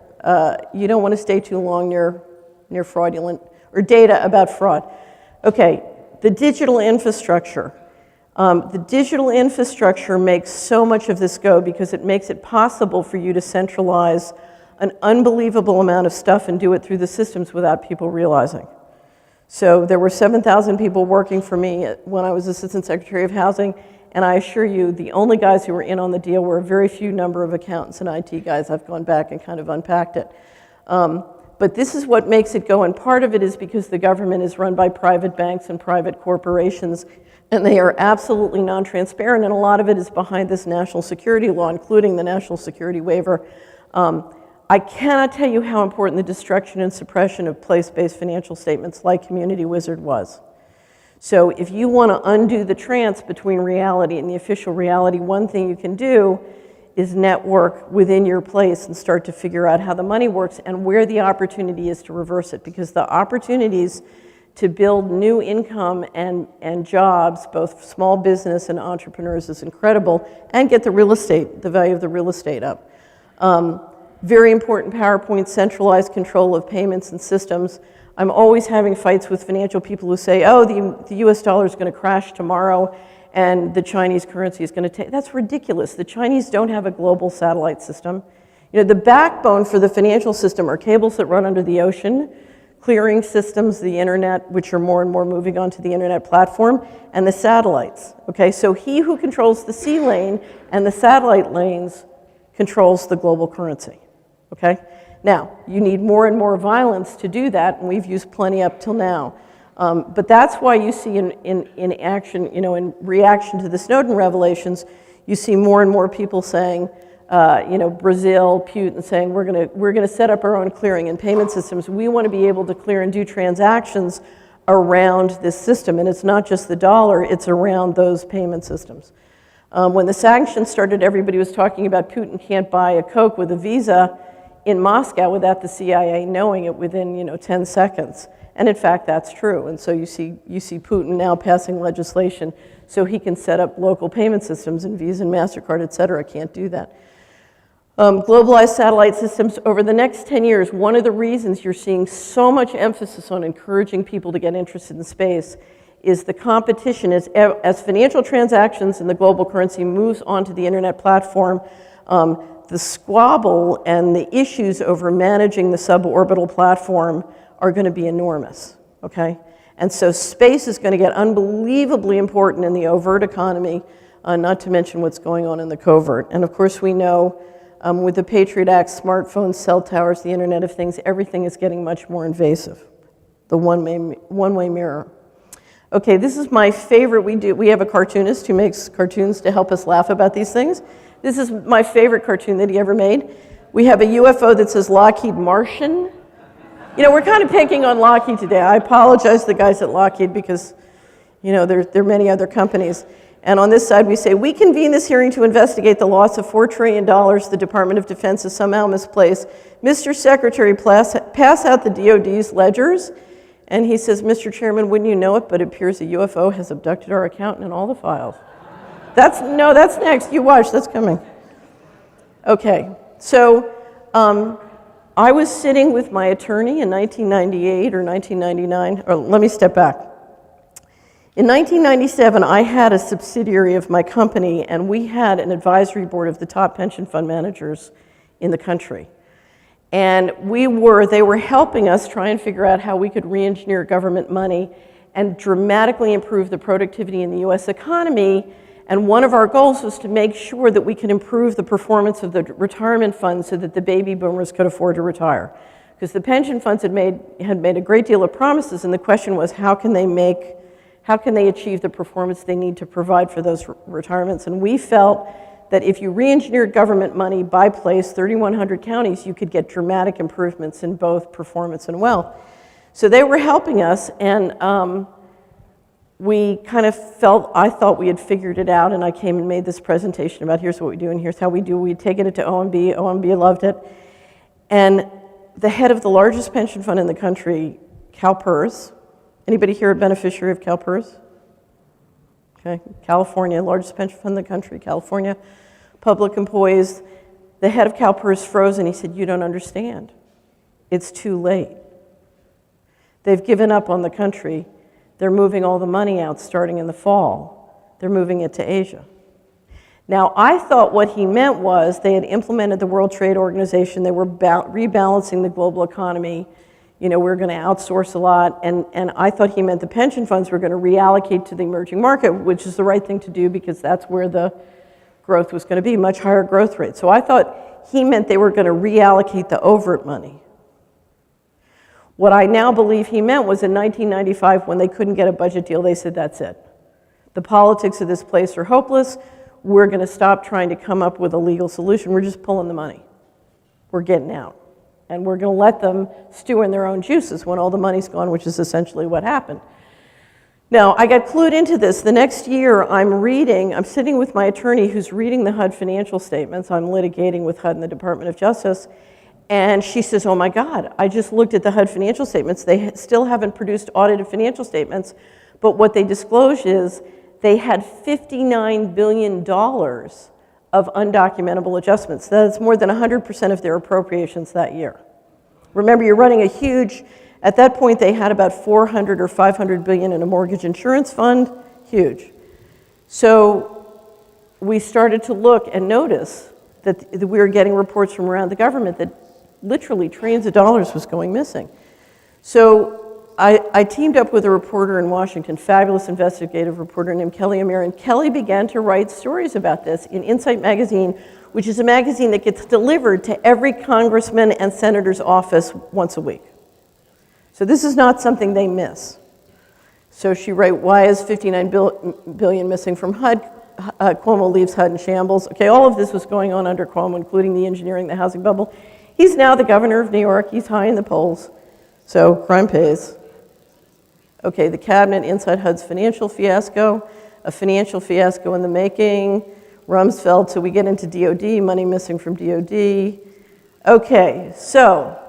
Speaker 3: You don't want to stay too long near fraudulent or data about fraud. Okay, the digital infrastructure. The digital infrastructure makes so much of this go because it makes it possible for you to centralize an unbelievable amount of stuff and do it through the systems without people realizing. So there were 7,000 people working for me when I was Assistant Secretary of Housing, and I assure you, the only guys who were in on the deal were a very few number of accountants and IT guys. I've gone back and kind of unpacked it. But this is what makes it go, and part of it is because the government is run by private banks and private corporations, and they are absolutely non-transparent, and a lot of it is behind this national security law, including the national security waiver. I cannot tell you how important the destruction and suppression of place-based financial statements like Community Wizard was. So if you want to undo the trance between reality and the official reality, one thing you can do is network within your place and start to figure out how the money works and where the opportunity is to reverse it, because the opportunities to build new income and jobs, both small business and entrepreneurs, is incredible, and get the value of the real estate up. Very important PowerPoint, centralized control of payments and systems. I'm always having fights with financial people who say, oh, the US dollar is going to crash tomorrow and the Chinese currency is going to take. That's ridiculous. The Chinese don't have a global satellite system. You know, the backbone for the financial system are cables that run under the ocean, clearing systems, the internet, which are more and more moving onto the internet platform, and the satellites. Okay, so he who controls the sea lane and the satellite lanes controls the global currency. Okay, now you need more and more violence to do that, and we've used plenty up till now. But that's why you see in action, in reaction to the Snowden revelations, you see more and more people saying, Brazil, Putin saying, we're gonna set up our own clearing and payment systems. We want to be able to clear and do transactions around this system. And it's not just the dollar, it's around those payment systems. When the sanctions started, everybody was talking about Putin can't buy a Coke with a Visa in Moscow without the CIA knowing it within 10 seconds. And in fact, that's true. And so you see Putin now passing legislation so he can set up local payment systems, and Visa and MasterCard, et cetera, can't do that. Globalized satellite systems, over the next 10 years, one of the reasons you're seeing so much emphasis on encouraging people to get interested in space is the competition. As financial transactions in the global currency moves onto the internet platform, the squabble and the issues over managing the suborbital platform are going to be enormous, okay? And so space is going to get unbelievably important in the overt economy, not to mention what's going on in the covert. And of course we know with the Patriot Act, smartphones, cell towers, the Internet of Things, everything is getting much more invasive. The one-way mirror. Okay, this is my favorite. We have a cartoonist who makes cartoons to help us laugh about these things. This is my favorite cartoon that he ever made. We have a UFO that says Lockheed Martian. We're kind of picking on Lockheed today. I apologize to the guys at Lockheed because, there are many other companies. And on this side we say, we convene this hearing to investigate the loss of $4 trillion the Department of Defense has somehow misplaced. Mr. Secretary, pass out the DOD's ledgers. And he says, Mr. Chairman, wouldn't you know it, but it appears a UFO has abducted our accountant and all the files. That's next. You watch, that's coming. Okay, so I was sitting with my attorney in 1998 or 1999, or let me step back. In 1997, I had a subsidiary of my company, and we had an advisory board of the top pension fund managers in the country. And they were helping us try and figure out how we could re-engineer government money and dramatically improve the productivity in the US economy. And one of our goals was to make sure that we could improve the performance of the retirement funds so that the baby boomers could afford to retire. Because the pension funds had made a great deal of promises, and the question was, how can they achieve the performance they need to provide for those retirements? And we felt that if you re-engineered government money by place, 3,100 counties, you could get dramatic improvements in both performance and wealth. So they were helping us, and we kind of I thought we had figured it out, and I came and made this presentation about here's what we do and here's how we do. We'd taken it to OMB. OMB loved it. And the head of the largest pension fund in the country, CalPERS, anybody here a beneficiary of CalPERS? Okay, California, largest pension fund in the country, California, public employees. The head of CalPERS froze and he said, you don't understand. It's too late. They've given up on the country. They're moving all the money out starting in the fall. They're moving it to Asia. Now, I thought what he meant was they had implemented the World Trade Organization. They were rebalancing the global economy. We're going to outsource a lot, and I thought he meant the pension funds were going to reallocate to the emerging market, which is the right thing to do because that's where the growth was going to be, much higher growth rate. So I thought he meant they were going to reallocate the overt money. What I now believe he meant was in 1995, when they couldn't get a budget deal, they said, that's it. The politics of this place are hopeless. We're going to stop trying to come up with a legal solution. We're just pulling the money. We're getting out. And we're going to let them stew in their own juices when all the money's gone, which is essentially what happened. Now, I got clued into this. The next year, I'm sitting with my attorney who's reading the HUD financial statements. I'm litigating with HUD and the Department of Justice. And she says, oh my God, I just looked at the HUD financial statements. They still haven't produced audited financial statements, but what they disclosed is they had $59 billion of undocumentable adjustments. That's more than 100% of their appropriations that year. Remember, you're running a huge, at that point they had about 400 or 500 billion in a mortgage insurance fund, huge. So we started to look and notice that we were getting reports from around the government that literally trillions of dollars was going missing. So I teamed up with a reporter in Washington, fabulous investigative reporter named Kelly Amir, and Kelly began to write stories about this in Insight Magazine, which is a magazine that gets delivered to every congressman and senator's office once a week. So this is not something they miss. So she wrote, why is $59 billion missing from HUD? Cuomo leaves HUD in shambles. Okay, all of this was going on under Cuomo, including the engineering, the housing bubble. He's now the governor of New York. He's high in the polls. So crime pays. Okay, the cabinet inside HUD's financial fiasco, a financial fiasco in the making. Rumsfeld, so we get into DOD, money missing from DOD. Okay, so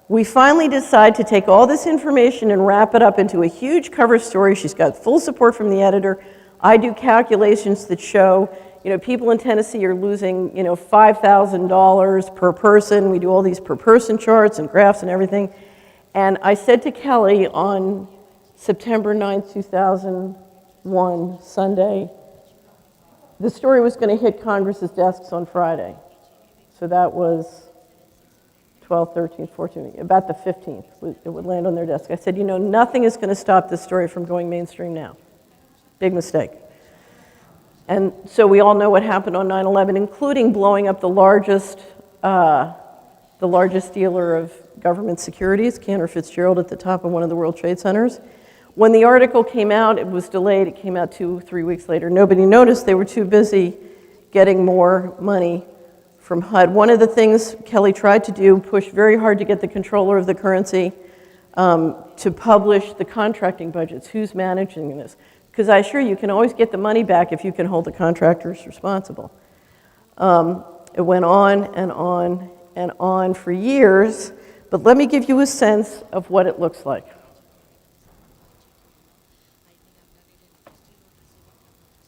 Speaker 3: we finally decide to take all this information and wrap it up into a huge cover story. She's got full support from the editor. I do calculations that show, people in Tennessee are losing, $5,000 per person. We do all these per person charts and graphs and everything. And I said to Kelly on September 9th, 2001, Sunday, the story was going to hit Congress's desks on Friday. So that was 12, 13, 14, about the 15th, it would land on their desk. I said, nothing is going to stop this story from going mainstream now. Big mistake. And so we all know what happened on 9/11, including blowing up the largest dealer of government securities, Cantor Fitzgerald, at the top of one of the World Trade Centers. When the article came out, it was delayed. It came out 2-3 weeks later. Nobody noticed. They were too busy getting more money from HUD. One of the things Kelly tried to do, push very hard to get the controller of the currency to publish the contracting budgets. Who's managing this? Because I assure you can always get the money back if you can hold the contractors responsible. It went on and on and on for years, but let me give you a sense of what it looks like.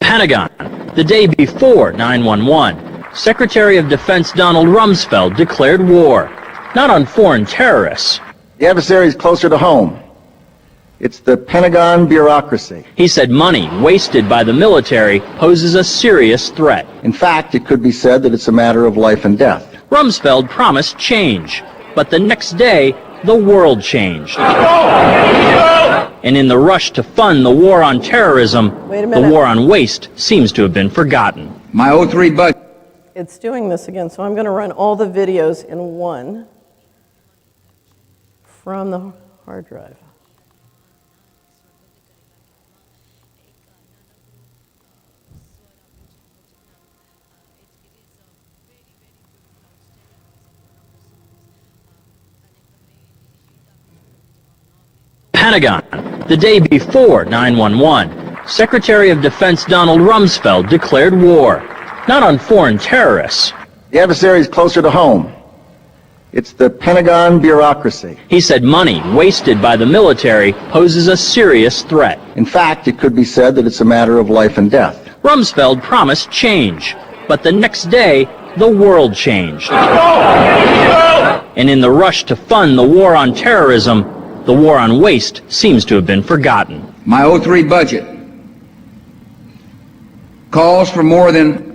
Speaker 4: Pentagon, the day before 9/11, Secretary of Defense Donald Rumsfeld declared war, not on foreign terrorists.
Speaker 5: The adversary is closer to home. It's the Pentagon bureaucracy.
Speaker 4: He said money wasted by the military poses a serious threat.
Speaker 5: In fact, it could be said that it's a matter of life and death.
Speaker 4: Rumsfeld promised change, but the next day, the world changed. And in the rush to fund the war on terrorism, the war on waste seems to have been forgotten.
Speaker 5: My 03 budget.
Speaker 3: It's doing this again, so I'm going to run all the videos in one from the hard drive.
Speaker 4: Pentagon, the day before 9/11, Secretary of Defense Donald Rumsfeld declared war, not on foreign terrorists.
Speaker 5: The adversary is closer to home. It's the Pentagon bureaucracy.
Speaker 4: He said money wasted by the military poses a serious threat.
Speaker 5: In fact, it could be said that it's a matter of life and death.
Speaker 4: Rumsfeld promised change, but the next day, the world changed. And in the rush to fund the war on terrorism, the war on waste seems to have been forgotten.
Speaker 6: My 03 budget calls for more than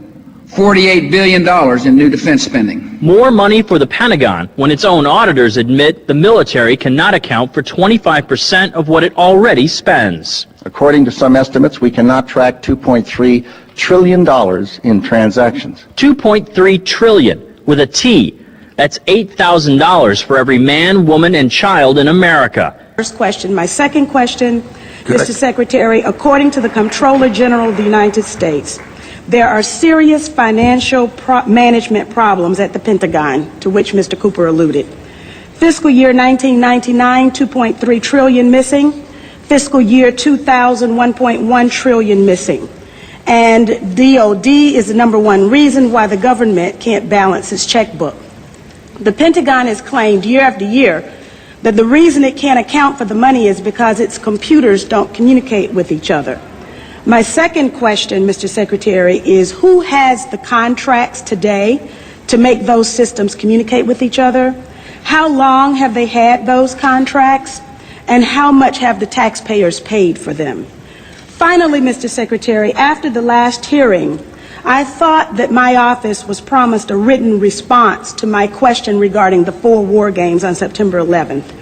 Speaker 6: $48 billion in new defense spending.
Speaker 4: More money for the Pentagon when its own auditors admit the military cannot account for 25% of what it already spends.
Speaker 5: According to some estimates, we cannot track $2.3 trillion in transactions.
Speaker 4: $2.3 trillion with a T. That's $8,000 for every man, woman, and child in America.
Speaker 7: First question. My second question, Mr. Secretary, according to the Comptroller General of the United States, there are serious financial management problems at the Pentagon, to which Mr. Cooper alluded. Fiscal year 1999, $2.3 trillion missing. Fiscal year 2000, $1.1 trillion missing. And DOD is the #1 reason why the government can't balance its checkbook. The Pentagon has claimed year after year that the reason it can't account for the money is because its computers don't communicate with each other. My second question, Mr. Secretary, is who has the contracts today to make those systems communicate with each other? How long have they had those contracts? And how much have the taxpayers paid for them? Finally, Mr. Secretary, after the last hearing, I thought that my office was promised a written response to my question regarding the 4 war games on September 11th.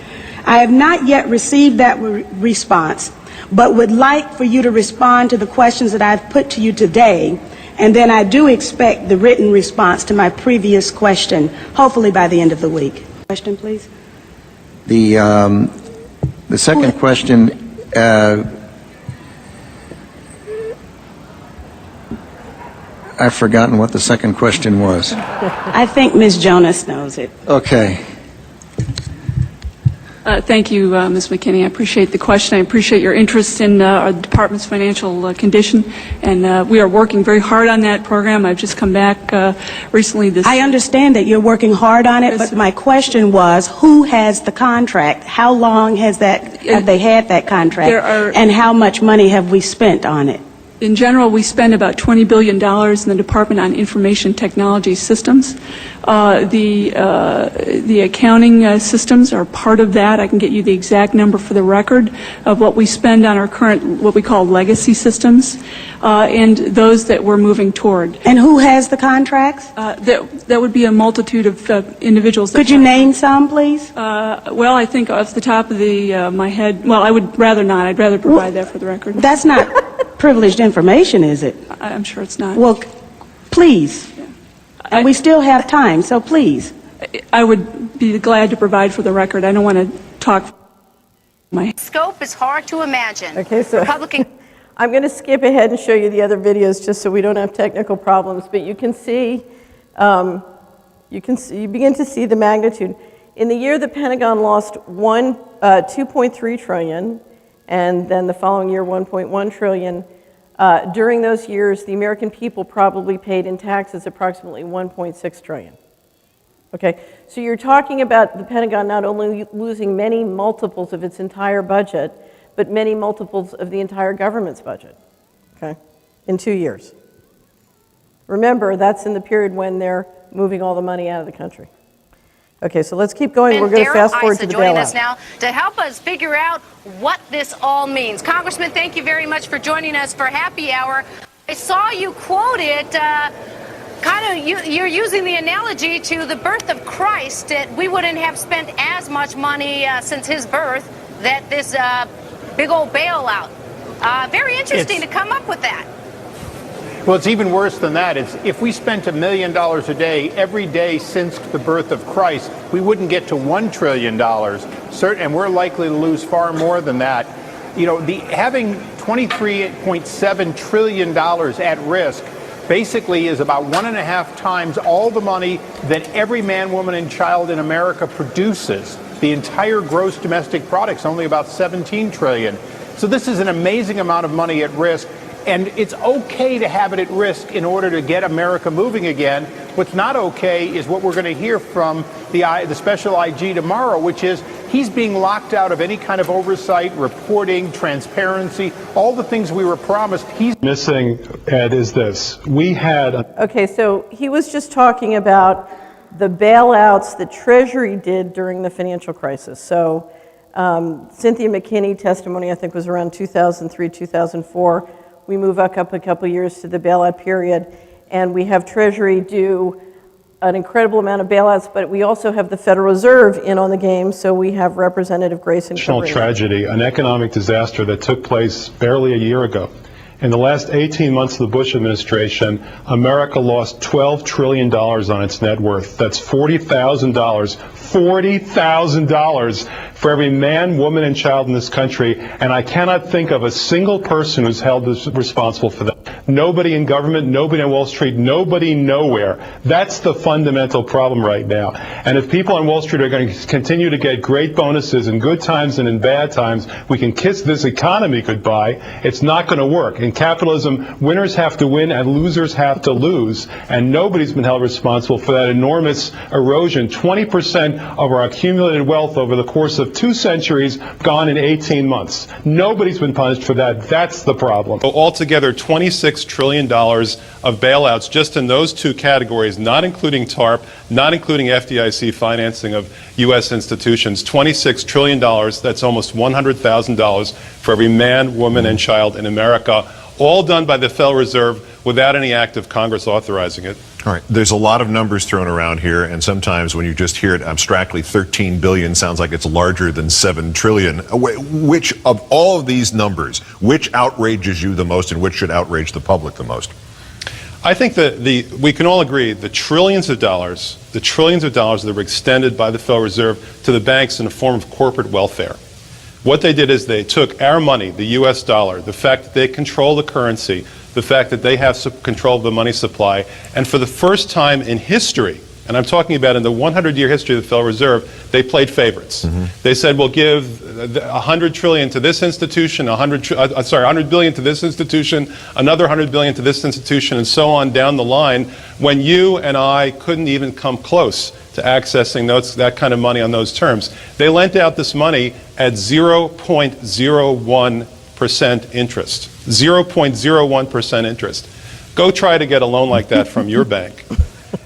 Speaker 7: I have not yet received that response, but would like for you to respond to the questions that I've put to you today, and then I do expect the written response to my previous question, hopefully by the end of the week. Question, please.
Speaker 5: The second question, I've forgotten what the second question was.
Speaker 7: I think Ms. Jonas knows it.
Speaker 5: Okay.
Speaker 8: Thank you, Ms. McKinney. I appreciate the question. I appreciate your interest in our department's financial condition, and we are working very hard on that program. I've just come back recently this...
Speaker 7: I understand that you're working hard on it, but my question was, who has the contract? How long have they had that contract? And how much money have we spent on it?
Speaker 8: In general, we spend about $20 billion in the Department on information technology systems. The accounting systems are part of that. I can get you the exact number for the record of what we spend on our current, what we call legacy systems, and those that we're moving toward.
Speaker 7: And who has the contracts?
Speaker 8: That would be a multitude of individuals.
Speaker 7: Could you name some, please?
Speaker 8: Well, I think off the top of my head, well, I would rather not. I'd rather provide that for the record.
Speaker 7: That's not privileged information, is it?
Speaker 8: I'm sure it's not.
Speaker 7: Well, please. Yeah. And we still have time, so please.
Speaker 8: I would be glad to provide for the record. I don't want to talk. My
Speaker 9: scope is hard to imagine.
Speaker 3: Okay, so
Speaker 9: Republican.
Speaker 3: I'm going to skip ahead and show you the other videos just so we don't have technical problems. But you can see, you begin to see the magnitude. In the year the Pentagon lost 2.3 trillion. And then the following year, 1.1 trillion. During those years, the American people probably paid in taxes approximately 1.6 trillion. Okay, so you're talking about the Pentagon not only losing many multiples of its entire budget, but many multiples of the entire government's budget, okay, in 2 years. Remember, that's in the period when they're moving all the money out of the country. Okay, so let's keep going. We're going to fast forward to the bailout.
Speaker 9: Joining us now to help us figure out what this all means. Congressman, thank you very much for joining us for Happy Hour. I saw you quoted, you're using the analogy to the birth of Christ, that we wouldn't have spent as much money since his birth, that this big old bailout. Very interesting to come up with that.
Speaker 10: Well, it's even worse than that. It's if we spent $1 million a day every day since the birth of Christ, we wouldn't get to $1 trillion. And we're likely to lose far more than that. You know, having $23.7 trillion at risk basically is about 1.5 times all the money that every man, woman, and child in America produces. The entire gross domestic product's only about 17 trillion. So this is an amazing amount of money at risk. And it's okay to have it at risk in order to get America moving again. What's not okay is what we're going to hear from the special IG tomorrow, which is he's being locked out of any kind of oversight, reporting, transparency, all the things we were promised. He's missing, Ed, is this. We had...
Speaker 3: Okay, so he was just talking about the bailouts that Treasury did during the financial crisis. So Cynthia McKinney testimony, I think, was around 2003, 2004. We move up a couple years to the bailout period, and we have Treasury do an incredible amount of bailouts, but we also have the Federal Reserve in on the game, so we have Representative Grayson.
Speaker 10: National tragedy, an economic disaster that took place barely a year ago. In the last 18 months of the Bush administration, America lost $12 trillion on its net worth. That's $40,000 for every man, woman, and child in this country, and I cannot think of a single person who's held responsible for that. Nobody in government, nobody on Wall Street, nobody nowhere. That's the fundamental problem right now. And if people on Wall Street are going to continue to get great bonuses in good times and in bad times, we can kiss this economy goodbye. It's not going to work. In capitalism, winners have to win and losers have to lose, and nobody's been held responsible for that enormous erosion. 20% of our accumulated wealth over the course of 2 centuries gone in 18 months. Nobody's been punished for that. That's the problem. Altogether, $26 trillion of bailouts just in those 2 categories, not including TARP, not including FDIC financing of U.S. institutions. $26 trillion, that's almost $100,000 for every man, woman, and child in America.
Speaker 11: all done by the Federal Reserve without any act of Congress authorizing it.
Speaker 12: All right, there's a lot of numbers thrown around here, and sometimes when you just hear it abstractly, 13 billion sounds like it's larger than 7 trillion. Which of all of these numbers, which outrages you the most and which should outrage the public the most?
Speaker 11: I think that we can all agree the trillions of dollars that were extended by the Federal Reserve to the banks in the form of corporate welfare. What they did is they took our money, the U.S. dollar, the fact that they control the currency, the fact that they have control of the money supply, and for the first time in history, and I'm talking about in the 100-year history of the Federal Reserve, they played favorites. They said, we'll give 100 trillion to this institution, 100 billion to this institution, another 100 billion to this institution, and so on down the line, when you and I couldn't even come close to accessing that kind of money on those terms. They lent out this money at 0.01% interest. 0.01% interest. Go try to get a loan like that from your bank.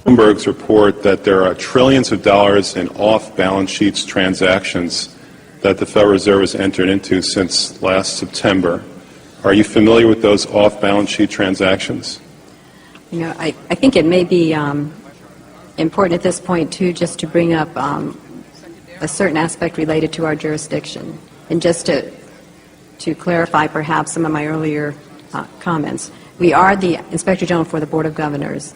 Speaker 13: Bloomberg's report that there are trillions of dollars in off-balance sheets transactions that the Federal Reserve has entered into since last September. Are you familiar with those off-balance sheet transactions?
Speaker 14: You know, I think it may be important at this point, too, just to bring up a certain aspect related to our jurisdiction. And just to clarify perhaps some of my earlier comments, we are the Inspector General for the Board of Governors,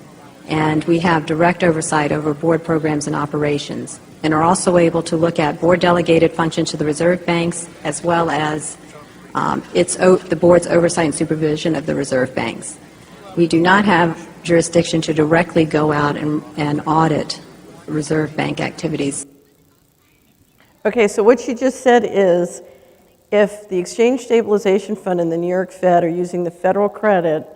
Speaker 14: and we have direct oversight over board programs and operations, and are also able to look at board delegated functions to the reserve banks, as well as the board's oversight and supervision of the reserve banks. We do not have jurisdiction to directly go out and audit reserve bank activities.
Speaker 3: Okay, so what she just said is, if the Exchange Stabilization Fund and the New York Fed are using the federal credit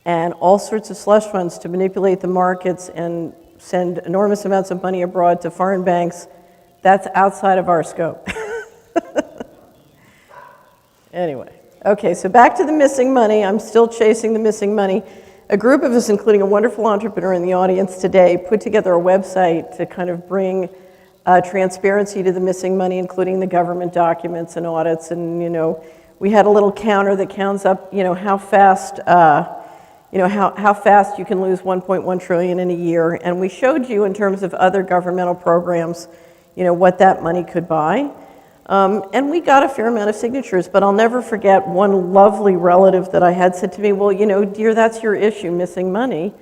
Speaker 3: and all sorts of slush funds to manipulate the markets and send enormous amounts of money abroad to foreign banks, that's outside of our scope. Anyway, okay, so back to the missing money. I'm still chasing the missing money. A group of us, including a wonderful entrepreneur in the audience today, put together a website to kind of bring transparency to the missing money, including the government documents and audits. And, you know, we had a little counter that counts up, you know, how fast you can lose 1.1 trillion in a year. And we showed you in terms of other governmental programs, you know, what that money could buy. And we got a fair amount of signatures, but I'll never forget one lovely relative that I had said to me, well, you know, dear, that's your issue, missing money.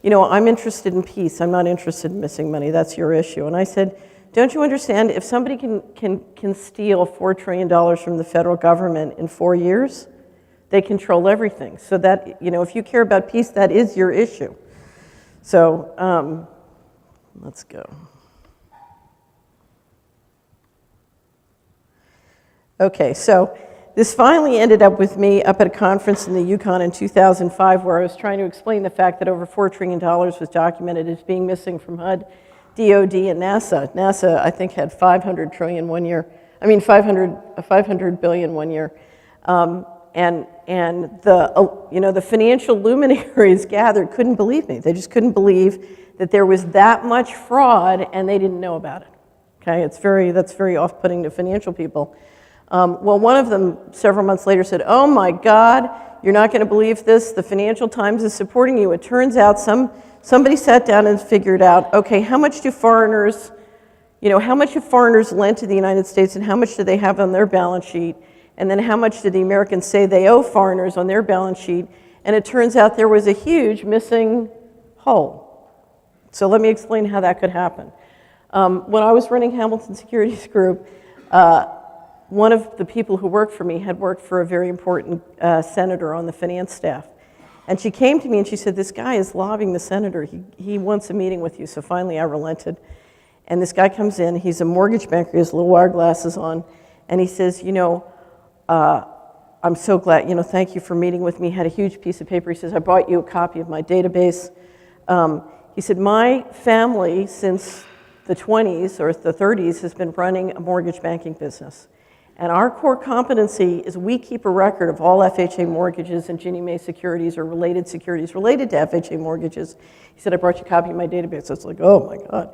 Speaker 3: You know, I'm interested in peace. I'm not interested in missing money. That's your issue. And I said, don't you understand, if somebody can steal $4 trillion from the federal government in 4 years, they control everything. So that, you know, if you care about peace, that is your issue. So let's go. Okay, so this finally ended up with me up at a conference in the Yukon in 2005 where I was trying to explain the fact that over $4 trillion was documented as being missing from HUD, DOD, and NASA. NASA, I think, had 500 trillion one year. I mean, 500 billion one year. And the financial luminaries gathered couldn't believe me. They just couldn't believe that there was that much fraud and they didn't know about it. Okay, that's very off-putting to financial people. Well, one of them several months later said, oh my God, you're not going to believe this. The Financial Times is supporting you. It turns out somebody sat down and figured out, okay, how much do foreigners lend to the United States and how much do they have on their balance sheet? And then how much do the Americans say they owe foreigners on their balance sheet? And it turns out there was a huge missing hole. So let me explain how that could happen. When I was running Hamilton Securities Group, one of the people who worked for me had worked for a very important senator on the finance staff. And she came to me and she said, this guy is lobbying the senator. He wants a meeting with you. So finally I relented. And this guy comes in. He's a mortgage banker. He has little wire glasses on. And he says, you know, I'm so glad, you know, thank you for meeting with me. He had a huge piece of paper. He says, I brought you a copy of my database. He said, my family since the 20s or the 30s has been running a mortgage banking business. And our core competency is we keep a record of all FHA mortgages and Ginnie Mae securities or related securities related to FHA mortgages. He said, I brought you a copy of my database. So it's like, oh my God.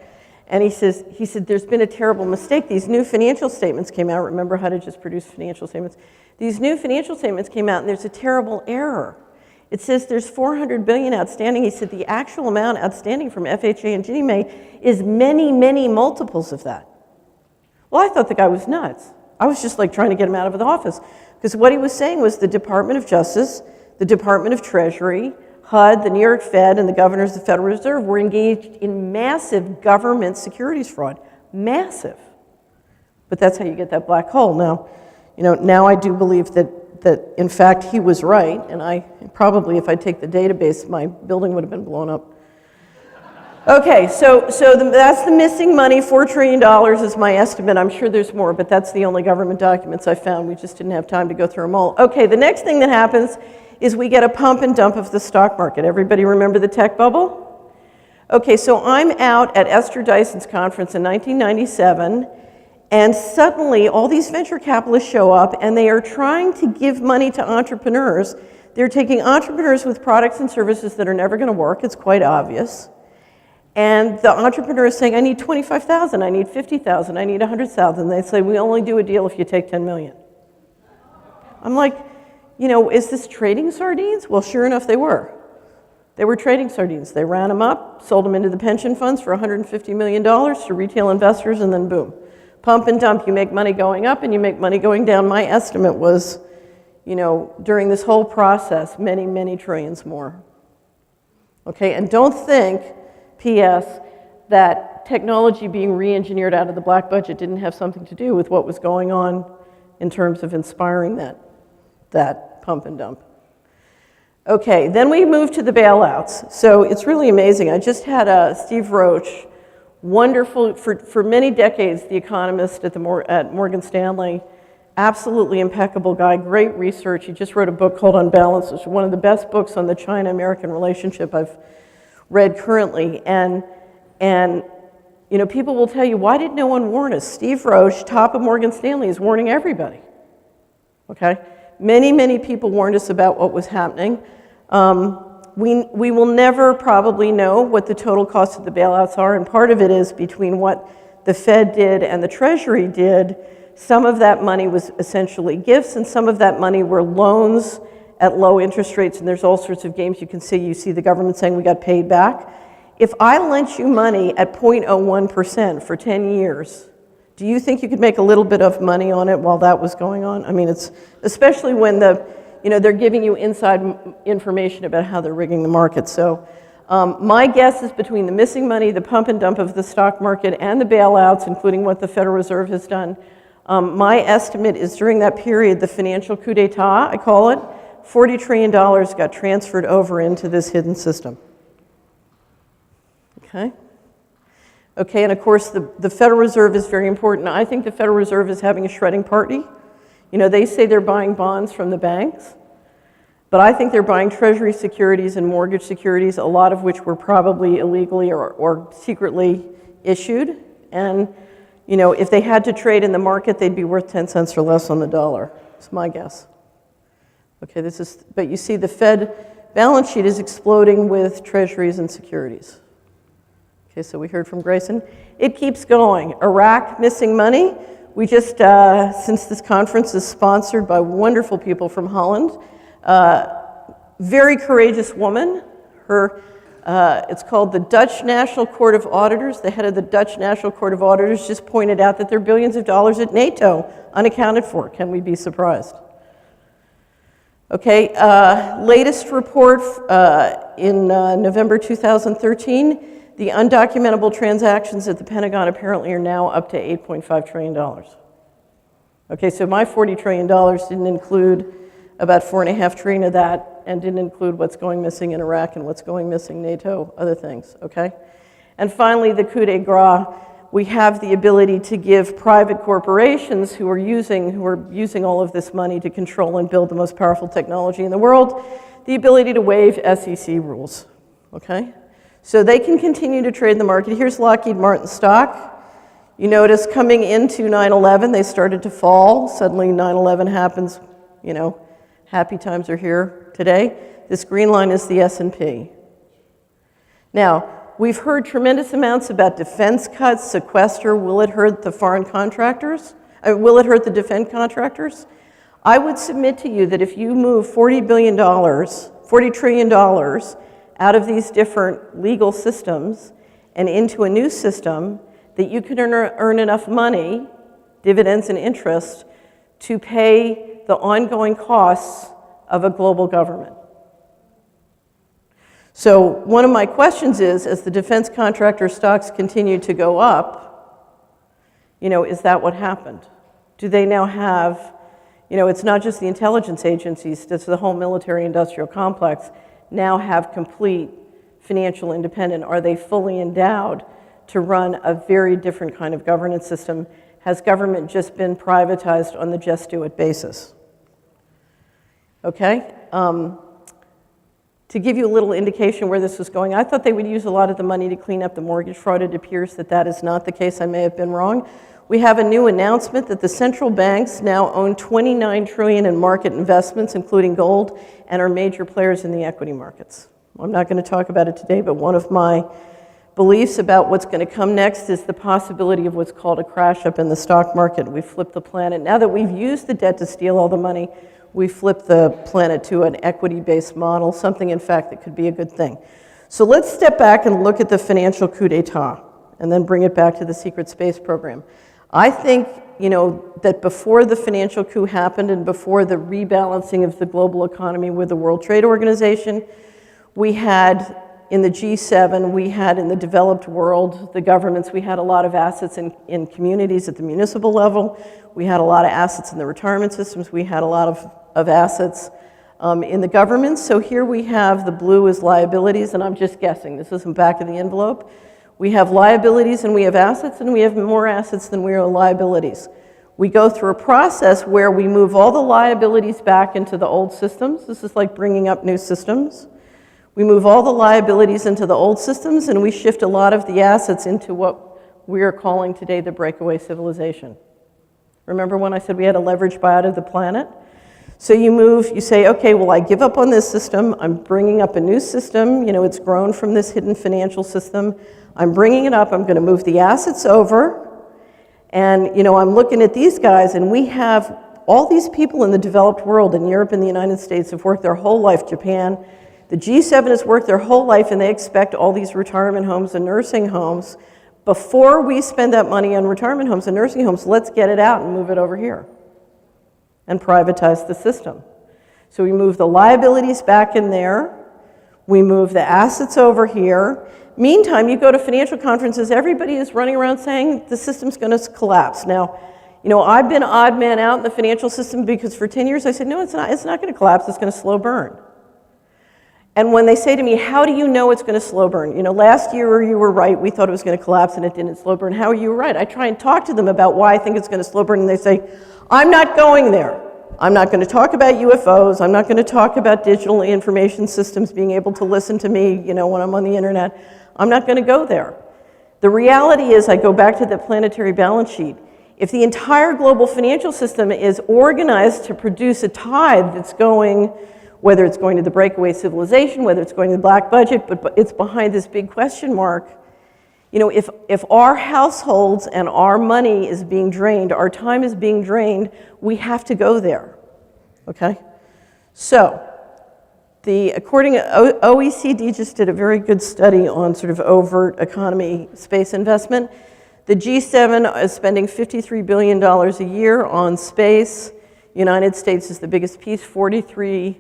Speaker 3: And he said, there's been a terrible mistake. These new financial statements came out. Remember how to just produce financial statements? These new financial statements came out, and there's a terrible error. It says there's $400 billion outstanding. He said the actual amount outstanding from FHA and Ginnie Mae is many, many multiples of that. Well, I thought the guy was nuts. I was just like trying to get him out of the office. Because what he was saying was the Department of Justice, the Department of Treasury, HUD, the New York Fed, and the governors of the Federal Reserve were engaged in massive government securities fraud. Massive. But that's how you get that black hole. Now, now I do believe that in fact he was right, and I probably, if I take the database, my building would have been blown up. Okay, so that's the missing money. $4 trillion is my estimate. I'm sure there's more, but that's the only government documents I found. We just didn't have time to go through them all. Okay, the next thing that happens is we get a pump and dump of the stock market. Everybody remember the tech bubble? Okay, so I'm out at Esther Dyson's conference in 1997, and suddenly all these venture capitalists show up, and they are trying to give money to entrepreneurs. They're taking entrepreneurs with products and services that are never going to work. It's quite obvious. And the entrepreneur is saying, I need 25,000, I need 50,000, I need 100,000. They say, we only do a deal if you take 10 million. I'm like, is this trading sardines? Well, sure enough, they were. They were trading sardines. They ran them up, sold them into the pension funds for $150 million to retail investors, and then boom. Pump and dump, you make money going up and you make money going down. My estimate was, during this whole process, many, many trillions more. Okay, and don't think, P.S., that technology being re-engineered out of the black budget didn't have something to do with what was going on in terms of inspiring that pump and dump. Okay, then we move to the bailouts. So it's really amazing. I just had Steve Roach, wonderful, for many decades, the economist at Morgan Stanley, absolutely impeccable guy, great research. He just wrote a book called Unbalanced, which is one of the best books on the China-American relationship I've read currently. And people will tell you, why did no one warn us? Steve Roach, top of Morgan Stanley, is warning everybody. Okay? Many, many people warned us about what was happening. We will never probably know what the total cost of the bailouts are, and part of it is between what the Fed did and the Treasury did. Some of that money was essentially gifts, and some of that money were loans at low interest rates, and there's all sorts of games you can see. You see the government saying we got paid back. If I lent you money at 0.01% for 10 years, do you think you could make a little bit of money on it while that was going on? I mean, it's especially when they're giving you inside information about how they're rigging the market. So my guess is between the missing money, the pump and dump of the stock market, and the bailouts, including what the Federal Reserve has done, my estimate is during that period, the financial coup d'etat, I call it, $40 trillion got transferred over into this hidden system. Okay? Okay, and of course, the Federal Reserve is very important. I think the Federal Reserve is having a shredding party. They say they're buying bonds from the banks, but I think they're buying Treasury securities and mortgage securities, a lot of which were probably illegally or secretly issued. And, if they had to trade in the market, they'd be worth 10 cents or less on the dollar. It's my guess. Okay, but you see the Fed balance sheet is exploding with treasuries and securities. Okay, so we heard from Grayson. It keeps going. Iraq missing money. We just, since this conference is sponsored by wonderful people from Holland, very courageous woman. It's called the Dutch National Court of Auditors. The head of the Dutch National Court of Auditors just pointed out that there are billions of dollars at NATO unaccounted for. Can we be surprised? Okay, latest report in November 2013, the undocumentable transactions at the Pentagon apparently are now up to $8.5 trillion. Okay, so my $40 trillion didn't include about $4.5 trillion of that, and didn't include what's going missing in Iraq and what's going missing NATO, other things, okay? And finally, the coup de grace. We have the ability to give private corporations who are using all of this money to control and build the most powerful technology in the world, the ability to waive SEC rules, okay? So they can continue to trade the market. Here's Lockheed Martin stock. You notice coming into 9/11, they started to fall. Suddenly 9/11 happens, happy times are here today. This green line is the S&P. Now, We've heard tremendous amounts about defense cuts, sequester. Will it hurt the foreign contractors? Will it hurt the defense contractors? I would submit to you that if you move $40 trillion out of these different legal systems and into a new system, that you can earn enough money, dividends and interest, to pay the ongoing costs of a global government. So one of my questions is, as the defense contractor stocks continue to go up, is that what happened? Do they now have, it's not just the intelligence agencies, it's the whole military-industrial complex, now have complete financial independence? Are they fully endowed to run a very different kind of governance system? Has government just been privatized on the just do it basis? Okay? To give you a little indication where this was going, I thought they would use a lot of the money to clean up the mortgage fraud. It appears that that is not the case. I may have been wrong. We have a new announcement that the central banks now own $29 trillion in market investments, including gold, and are major players in the equity markets. I'm not going to talk about it today, but one of my beliefs about what's going to come next is the possibility of what's called a crash up in the stock market. We've flipped the planet. Now that we've used the debt to steal all the money, we flipped the planet to an equity-based model, something, in fact, that could be a good thing. So let's step back and look at the financial coup d'etat and then bring it back to the secret space program. I think, that before the financial coup happened and before the rebalancing of the global economy with the World Trade Organization, we had in the G7, we had in the developed world, the governments, we had a lot of assets in communities at the municipal level. We had a lot of assets in the retirement systems. We had a lot of assets in the government. So here we have the blue as liabilities, and I'm just guessing. This isn't back of the envelope. We have liabilities and we have assets, and we have more assets than we are liabilities. We go through a process where we move all the liabilities back into the old systems. This is like bringing up new systems. We move all the liabilities into the old systems, and we shift a lot of the assets into what we are calling today the breakaway civilization. Remember when I said we had a leverage buyout of the planet? So you say, okay, well, I give up on this system. I'm bringing up a new system. It's grown from this hidden financial system. I'm bringing it up. I'm going to move the assets over. And, I'm looking at these guys, and we have all these people in the developed world, in Europe and the United States, have worked their whole life, Japan. The G7 has worked their whole life, and they expect all these retirement homes and nursing homes. Before we spend that money on retirement homes and nursing homes, let's get it out and move it over here and privatize the system. So we move the liabilities back in there. We move the assets over here. Meantime, you go to financial conferences, everybody is running around saying the system's going to collapse. Now, I've been odd man out in the financial system because for 10 years I said, no, it's not going to collapse, it's going to slow burn. And when they say to me, how do you know it's going to slow burn? Last year you were right, we thought it was going to collapse and it didn't slow burn. How are you right? I try and talk to them about why I think it's going to slow burn, and they say, I'm not going there. I'm not going to talk about UFOs. I'm not going to talk about digital information systems being able to listen to me, when I'm on the internet. I'm not going to go there. The reality is, I go back to the planetary balance sheet. If the entire global financial system is organized to produce a tide that's going, whether it's going to the breakaway civilization, whether it's going to the black budget, but it's behind this big question mark. If our households and our money is being drained, our time is being drained, we have to go there, okay? So, according to OECD just did a very good study on sort of overt economy space investment. The G7 is spending $53 billion a year on space. United States is the biggest piece, $43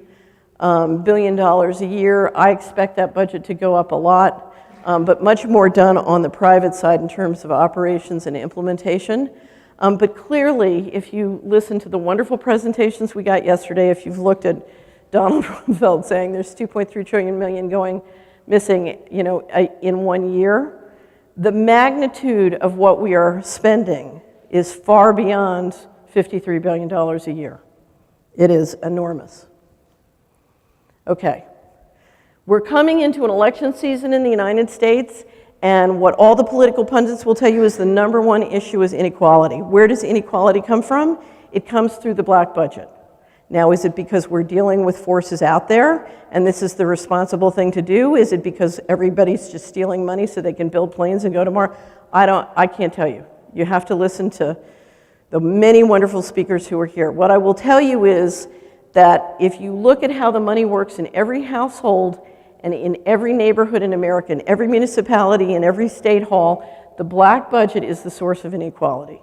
Speaker 3: billion a year. I expect that budget to go up a lot. But much more done on the private side in terms of operations and implementation. But clearly, if you listen to the wonderful presentations we got yesterday, if you've looked at Donald Rumsfeld saying there's 2.3 trillion million going missing, in 1 year, the magnitude of what we are spending is far beyond $53 billion a year. It is enormous. Okay. We're coming into an election season in the United States, and what all the political pundits will tell you is the number one issue is inequality. Where does inequality come from? It comes through the black budget. Now, is it because we're dealing with forces out there and this is the responsible thing to do? Is it because everybody's just stealing money so they can build planes and go to Mars? I can't tell you. You have to listen to the many wonderful speakers who are here. What I will tell you is that if you look at how the money works in every household and in every neighborhood in America, in every municipality, in every state hall, the black budget is the source of inequality.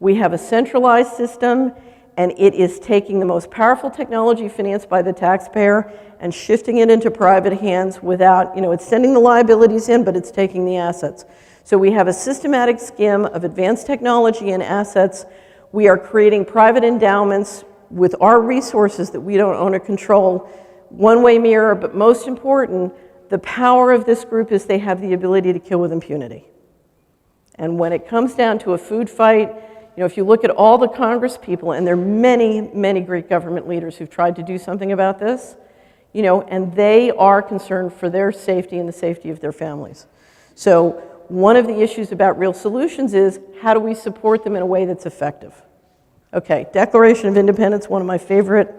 Speaker 3: We have a centralized system, and it is taking the most powerful technology financed by the taxpayer and shifting it into private hands without, it's sending the liabilities in, but it's taking the assets. So we have a systematic skim of advanced technology and assets. We are creating private endowments with our resources that we don't own or control. One-way mirror, but most important, the power of this group is they have the ability to kill with impunity. And when it comes down to a food fight, if you look at all the Congress people, and there are many, many great government leaders who've tried to do something about this, and they are concerned for their safety and the safety of their families. So one of the issues about real solutions is, how do we support them in a way that's effective? Okay, Declaration of Independence, one of my favorite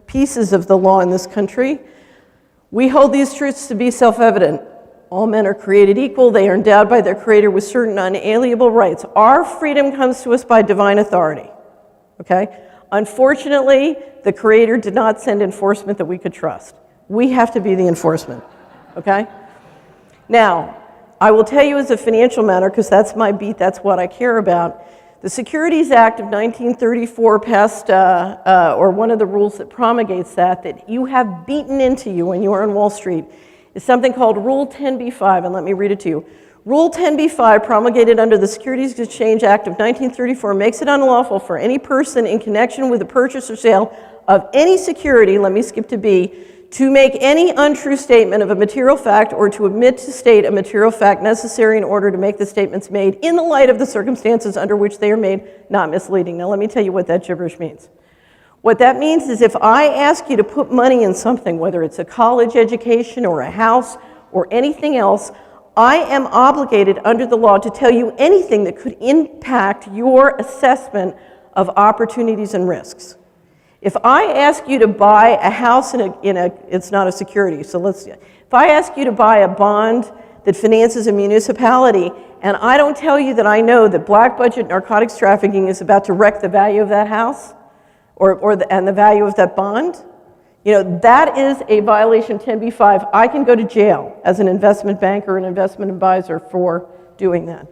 Speaker 3: pieces of the law in this country. We hold these truths to be self-evident. All men are created equal. They are endowed by their Creator with certain unalienable rights. Our freedom comes to us by divine authority. Okay? Unfortunately, the Creator did not send enforcement that we could trust. We have to be the enforcement. Okay? Now, I will tell you as a financial matter, because that's my beat, that's what I care about. The Securities Act of 1934 passed, or one of the rules that promulgates that you have beaten into you when you are on Wall Street, is something called Rule 10b-5, and let me read it to you. Rule 10b-5, promulgated under the Securities Exchange Act of 1934, makes it unlawful for any person in connection with the purchase or sale of any security, let me skip to B, to make any untrue statement of a material fact or to omit to state a material fact necessary in order to make the statements made in the light of the circumstances under which they are made not misleading. Now let me tell you what that gibberish means. What that means is if I ask you to put money in something, whether it's a college education or a house or anything else, I am obligated under the law to tell you anything that could impact your assessment of opportunities and risks. If I ask you to buy a house it's not a security, so if I ask you to buy a bond that finances a municipality and I don't tell you that I know that black budget narcotics trafficking is about to wreck the value of that house, and the value of that bond, that is a violation of 10b-5. I can go to jail as an investment banker or an investment advisor for doing that.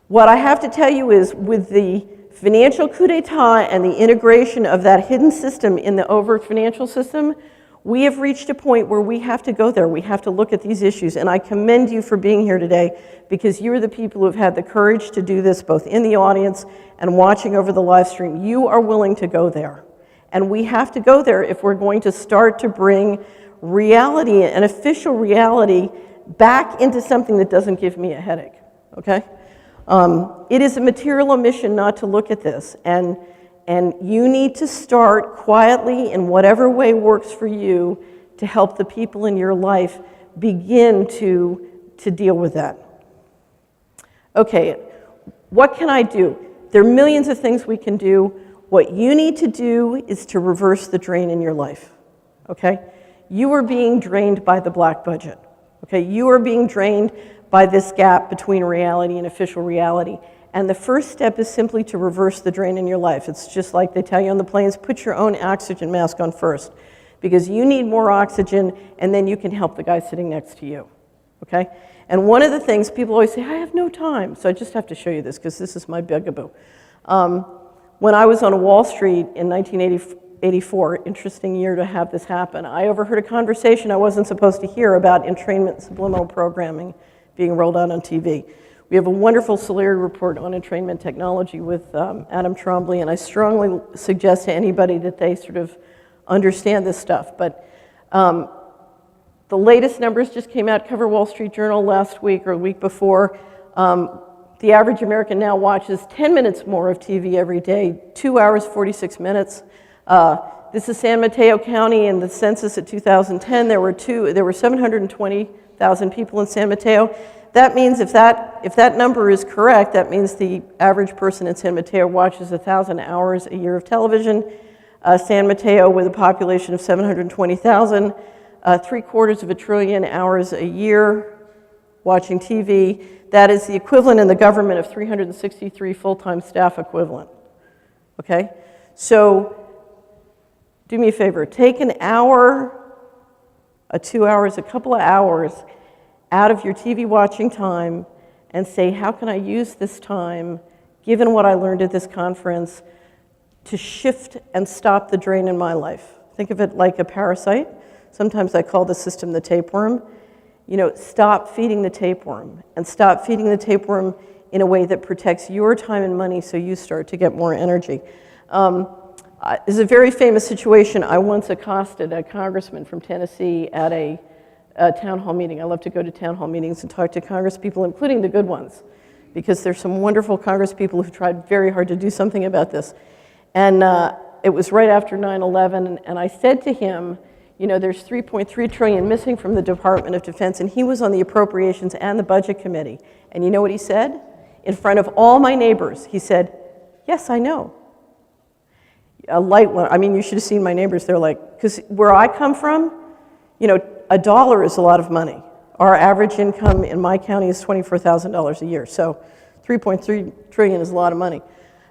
Speaker 3: What I have to tell you is with the financial coup d'etat and the integration of that hidden system in the overt financial system, we have reached a point where we have to go there. We have to look at these issues. And I commend you for being here today because you're the people who have had the courage to do this both in the audience and watching over the live stream. You are willing to go there. And we have to go there if we're going to start to bring reality, an official reality, back into something that doesn't give me a headache. Okay? It is a material omission not to look at this. And you need to start quietly in whatever way works for you to help the people in your life begin to deal with that. Okay, what can I do? There are millions of things we can do. What you need to do is to reverse the drain in your life, okay? You are being drained by the black budget, okay? You are being drained by this gap between reality and official reality. And the first step is simply to reverse the drain in your life. It's just like they tell you on the planes, put your own oxygen mask on first, because you need more oxygen, and then you can help the guy sitting next to you, okay? And one of the things, people always say, I have no time, so I just have to show you this, because this is my bugaboo. When I was on Wall Street in 1984, interesting year to have this happen, I overheard a conversation I wasn't supposed to hear about entrainment subliminal programming being rolled out on TV. We have a wonderful Solari report on entrainment technology with Adam Trombley, and I strongly suggest to anybody that they sort of understand this stuff. But the latest numbers just came out, Cover Wall Street Journal last week or the week before. The average American now watches 10 minutes more of TV every day, 2 hours, 46 minutes. This is San Mateo County. In the census of 2010, there were 720,000 people in San Mateo. That means if that number is correct, that means the average person in San Mateo watches 1,000 hours a year of television. San Mateo, with a population of 720,000, 750 billion hours a year watching TV. That is the equivalent in the government of 363 full-time staff equivalent. Okay? So do me a favor, take an hour, 2 hours, a couple of hours out of your TV watching time and say, how can I use this time, given what I learned at this conference, to shift and stop the drain in my life? Think of it like a parasite. Sometimes I call the system the tapeworm. You know, stop feeding the tapeworm, and stop feeding the tapeworm in a way that protects your time and money so you start to get more energy. There's a very famous situation. I once accosted a congressman from Tennessee at a town hall meeting. I love to go to town hall meetings and talk to Congress people, including the good ones, because there's some wonderful Congress people who've tried very hard to do something about this. And it was right after 9/11, and I said to him, you know, there's $3.3 trillion missing from the Department of Defense, and he was on the Appropriations and the Budget Committee. And you know what he said? In front of all my neighbors, he said, yes, I know. A light one, I mean, you should have seen my neighbors. They're like, because where I come from, you know, $1 is a lot of money. Our average income in my county is $24,000 a year, so 3.3 trillion is a lot of money.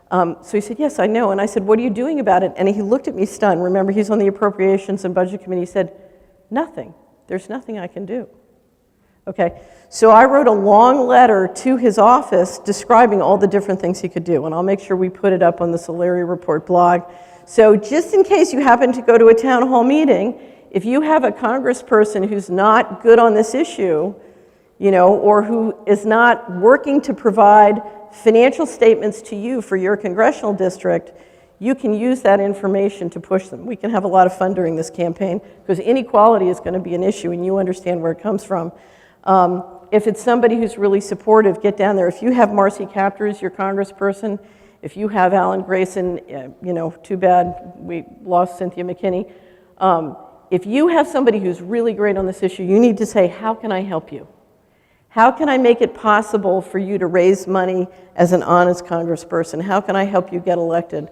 Speaker 3: So he said, yes, I know. And I said, what are you doing about it? And he looked at me stunned. Remember, he's on the Appropriations and Budget Committee. He said, nothing. There's nothing I can do. Okay, so I wrote a long letter to his office describing all the different things he could do, and I'll make sure we put it up on the Solari Report blog. So just in case you happen to go to a town hall meeting, if you have a congressperson who's not good on this issue, you know, or who is not working to provide financial statements to you for your congressional district, you can use that information to push them. We can have a lot of fun during this campaign because inequality is going to be an issue and you understand where it comes from. If it's somebody who's really supportive, get down there. If you have Marcy Kaptur as your congressperson, if you have Alan Grayson, you know, too bad we lost Cynthia McKinney. If you have somebody who's really great on this issue, you need to say, how can I help you? How can I make it possible for you to raise money as an honest congressperson? How can I help you get elected?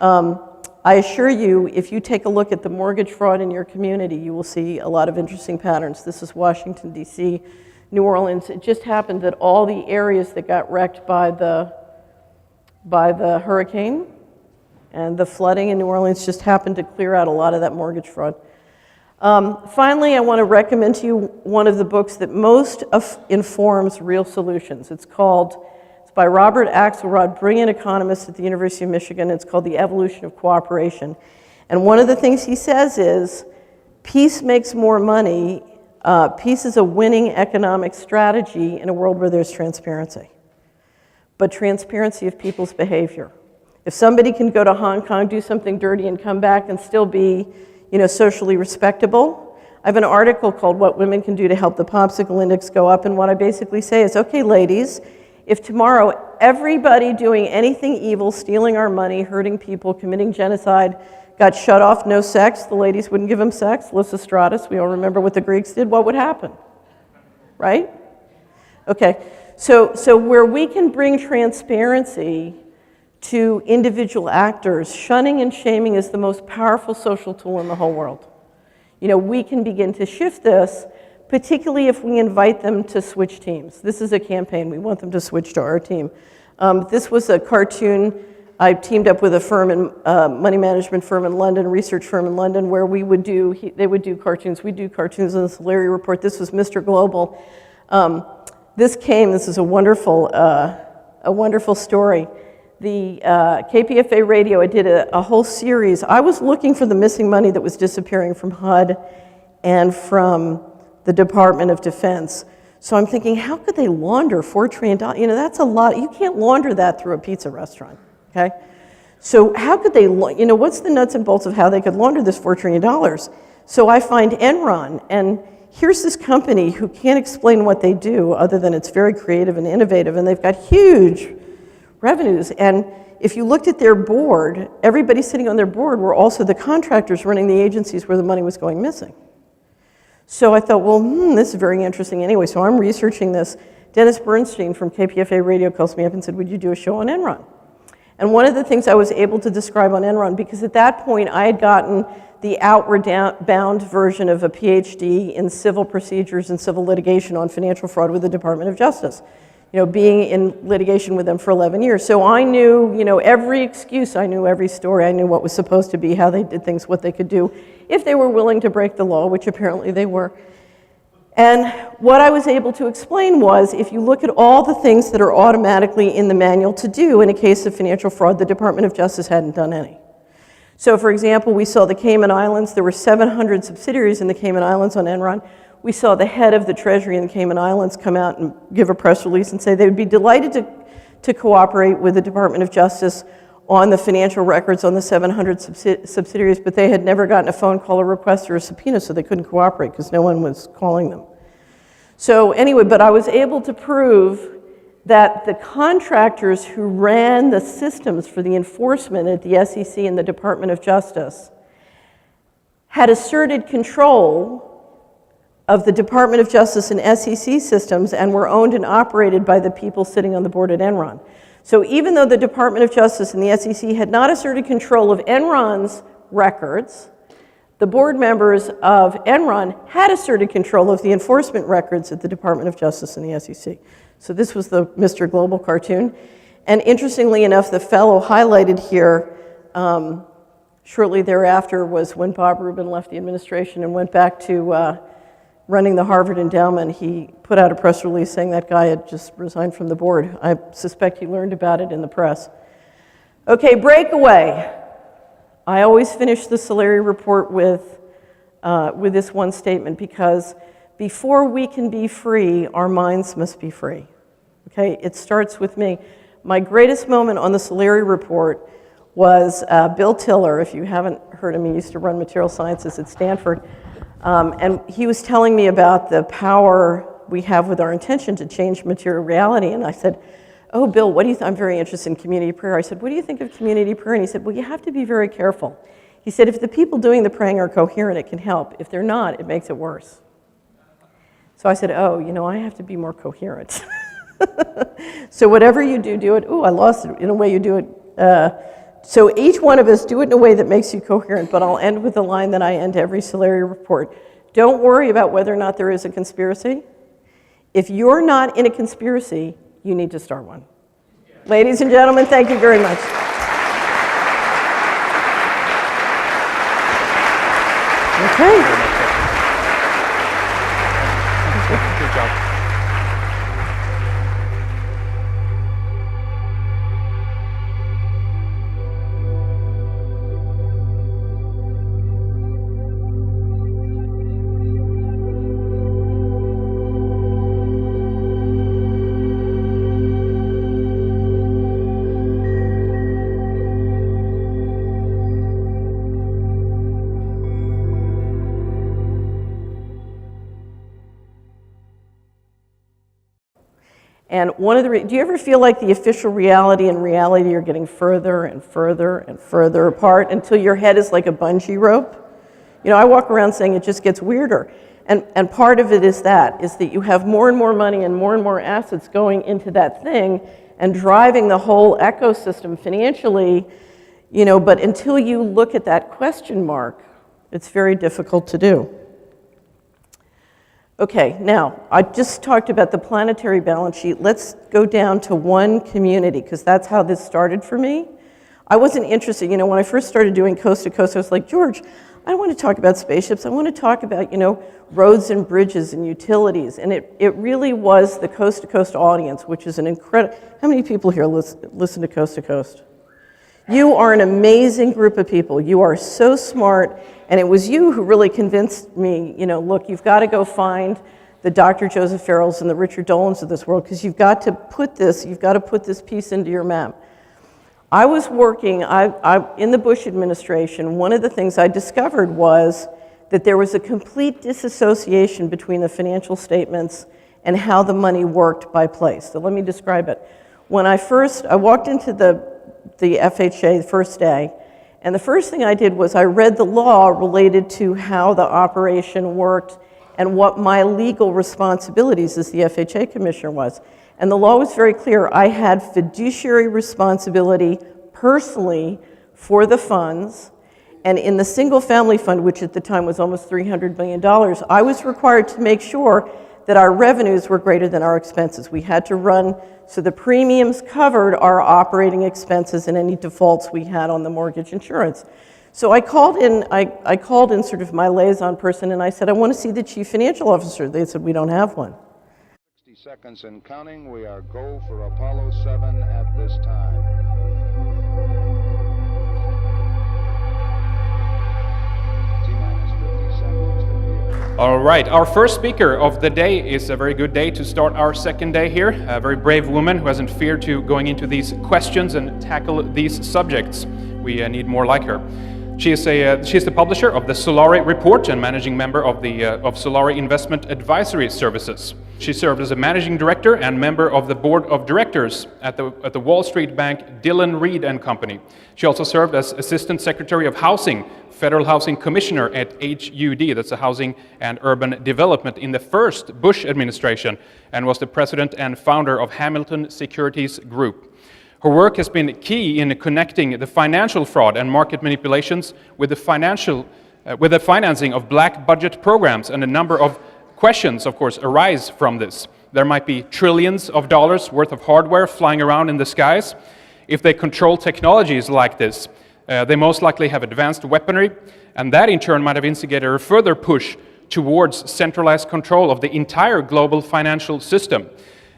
Speaker 3: I assure you, if you take a look at the mortgage fraud in your community, you will see a lot of interesting patterns. This is Washington, D.C., New Orleans. It just happened that all the areas that got wrecked by the hurricane and the flooding in New Orleans just happened to clear out a lot of that mortgage fraud. Finally, I want to recommend to you one of the books that most informs real solutions. It's by Robert Axelrod, brilliant economist at the University of Michigan. It's called The Evolution of Cooperation. And one of the things he says is, peace makes more money. Peace is a winning economic strategy in a world where there's transparency. But transparency of people's behavior. If somebody can go to Hong Kong, do something dirty, and come back and still be, you know, socially respectable. I have an article called What Women Can Do to Help the Popsicle Index Go Up, and what I basically say is, okay, ladies, if tomorrow everybody doing anything evil, stealing our money, hurting people, committing genocide, got shut off, no sex, the ladies wouldn't give them sex, Lysistratus, we all remember what the Greeks did, what would happen? Right? Okay, so where we can bring transparency to individual actors, shunning and shaming is the most powerful social tool in the whole world. You know, we can begin to shift this, particularly if we invite them to switch teams. This is a campaign. We want them to switch to our team. This was a cartoon. I teamed up with a firm, money management firm in London, a research firm in London, where they would do cartoons. We do cartoons on the Solari Report. This was Mr. Global. This is a wonderful story. The KPFA radio, I did a whole series. I was looking for the missing money that was disappearing from HUD and from the Department of Defense. So I'm thinking, how could they launder $4 trillion? You know, that's a lot. You can't launder that through a pizza restaurant, okay? So how could they, you know, what's the nuts and bolts of how they could launder this $4 trillion? So I find Enron, and here's this company who can't explain what they do other than it's very creative and innovative, and they've got huge revenues. And if you looked at their board, everybody sitting on their board were also the contractors running the agencies where the money was going missing. So I thought, well, this is very interesting anyway. So I'm researching this. Dennis Bernstein from KPFA Radio calls me up and said, would you do a show on Enron? And one of the things I was able to describe on Enron, because at that point I had gotten the outward bound version of a PhD in civil procedures and civil litigation on financial fraud with the Department of Justice, being in litigation with them for 11 years. So I knew, every excuse, I knew every story, I knew what was supposed to be, how they did things, what they could do, if they were willing to break the law, which apparently they were. And what I was able to explain was, if you look at all the things that are automatically in the manual to do in a case of financial fraud, the Department of Justice hadn't done any. So for example, we saw the Cayman Islands. There were 700 subsidiaries in the Cayman Islands on Enron. We saw the head of the Treasury in the Cayman Islands come out and give a press release and say they would be delighted to cooperate with the Department of Justice on the financial records on the 700 subsidiaries, but they had never gotten a phone call, a request, or a subpoena, so they couldn't cooperate because no one was calling them. So anyway, but I was able to prove that the contractors who ran the systems for the enforcement at the SEC and the Department of Justice had asserted control of the Department of Justice and SEC systems and were owned and operated by the people sitting on the board at Enron. So even though the Department of Justice and the SEC had not asserted control of Enron's records, the board members of Enron had asserted control of the enforcement records at the Department of Justice and the SEC. So this was the Mr. Global cartoon. And interestingly enough, the fellow highlighted here shortly thereafter was when Bob Rubin left the administration and went back to running the Harvard Endowment. He put out a press release saying that guy had just resigned from the board. I suspect he learned about it in the press. Okay, breakaway. I always finish the Solari report with this one statement, because before we can be free, our minds must be free. Okay, it starts with me. My greatest moment on the Solari report was Bill Tiller. If you haven't heard him, he used to run material sciences at Stanford. And he was telling me about the power we have with our intention to change material reality. And I said, oh, Bill, what do you think? I'm very interested in community prayer. I said, what do you think of community prayer? And he said, well, you have to be very careful. He said, if the people doing the praying are coherent, it can help. If they're not, it makes it worse. So I said, oh, I have to be more coherent. So whatever you do, do it. Oh, I lost it. In a way you do it. So each one of us do it in a way that makes you coherent, but I'll end with the line that I end every Solari report. Don't worry about whether or not there is a conspiracy. If you're not in a conspiracy, you need to start one. Ladies and gentlemen, thank you very much. Okay.
Speaker 2: Good job.
Speaker 3: And one of the, do you ever feel like the official reality and reality are getting further and further and further apart until your head is like a bungee rope? I walk around saying it just gets weirder. And part of it is that you have more and more money and more assets going into that thing and driving the whole ecosystem financially, but until you look at that question mark, it's very difficult to do. Okay, now, I just talked about the planetary balance sheet. Let's go down to one community, because that's how this started for me. I wasn't interested, when I first started doing coast to coast, I was like, George, I don't want to talk about spaceships. I want to talk about, roads and bridges and utilities. And it really was the coast to coast audience, which is an incredible, how many people here listen to coast to coast? You are an amazing group of people. You are so smart, and it was you who really convinced me, look, you've got to go find the Dr. Joseph Farrells and the Richard Dolans of this world, because you've got to put this piece into your map. I was working, in the Bush administration, one of the things I discovered was that there was a complete disassociation between the financial statements and how the money worked by place. So let me describe it. When I walked into the FHA the first day, and the first thing I did was I read the law related to how the operation worked and what my legal responsibilities as the FHA commissioner was. And the law was very clear. I had fiduciary responsibility personally for the funds. And in the single-family fund, which at the time was almost $300 million, I was required to make sure that our revenues were greater than our expenses. We had to run so the premiums covered our operating expenses and any defaults we had on the mortgage insurance. So I called in sort of my liaison person, and I said, I want to see the chief financial officer. They said, we don't have one.
Speaker 1: 60 seconds and counting. We are go for Apollo 7 at this time.
Speaker 2: All right, our first speaker of the day is a very good day to start our second day here. A very brave woman who hasn't feared to going into these questions and tackle these subjects. We need more like her. She is the publisher of the Solari Report and managing member of Solari Investment Advisory Services. She served as a managing director and member of the board of directors at the Wall Street bank Dillon Read and Company. She also served as assistant secretary of housing, federal housing commissioner at HUD, that's the Housing and Urban Development, in the first Bush administration, and was the president and founder of Hamilton Securities Group. Her work has been key in connecting the financial fraud and market manipulations with the financing of black budget programs, and a number of questions, of course, arise from this. There might be trillions of dollars worth of hardware flying around in the skies. If they control technologies like this, they most likely have advanced weaponry, and that in turn might have instigated a further push towards centralized control of the entire global financial system.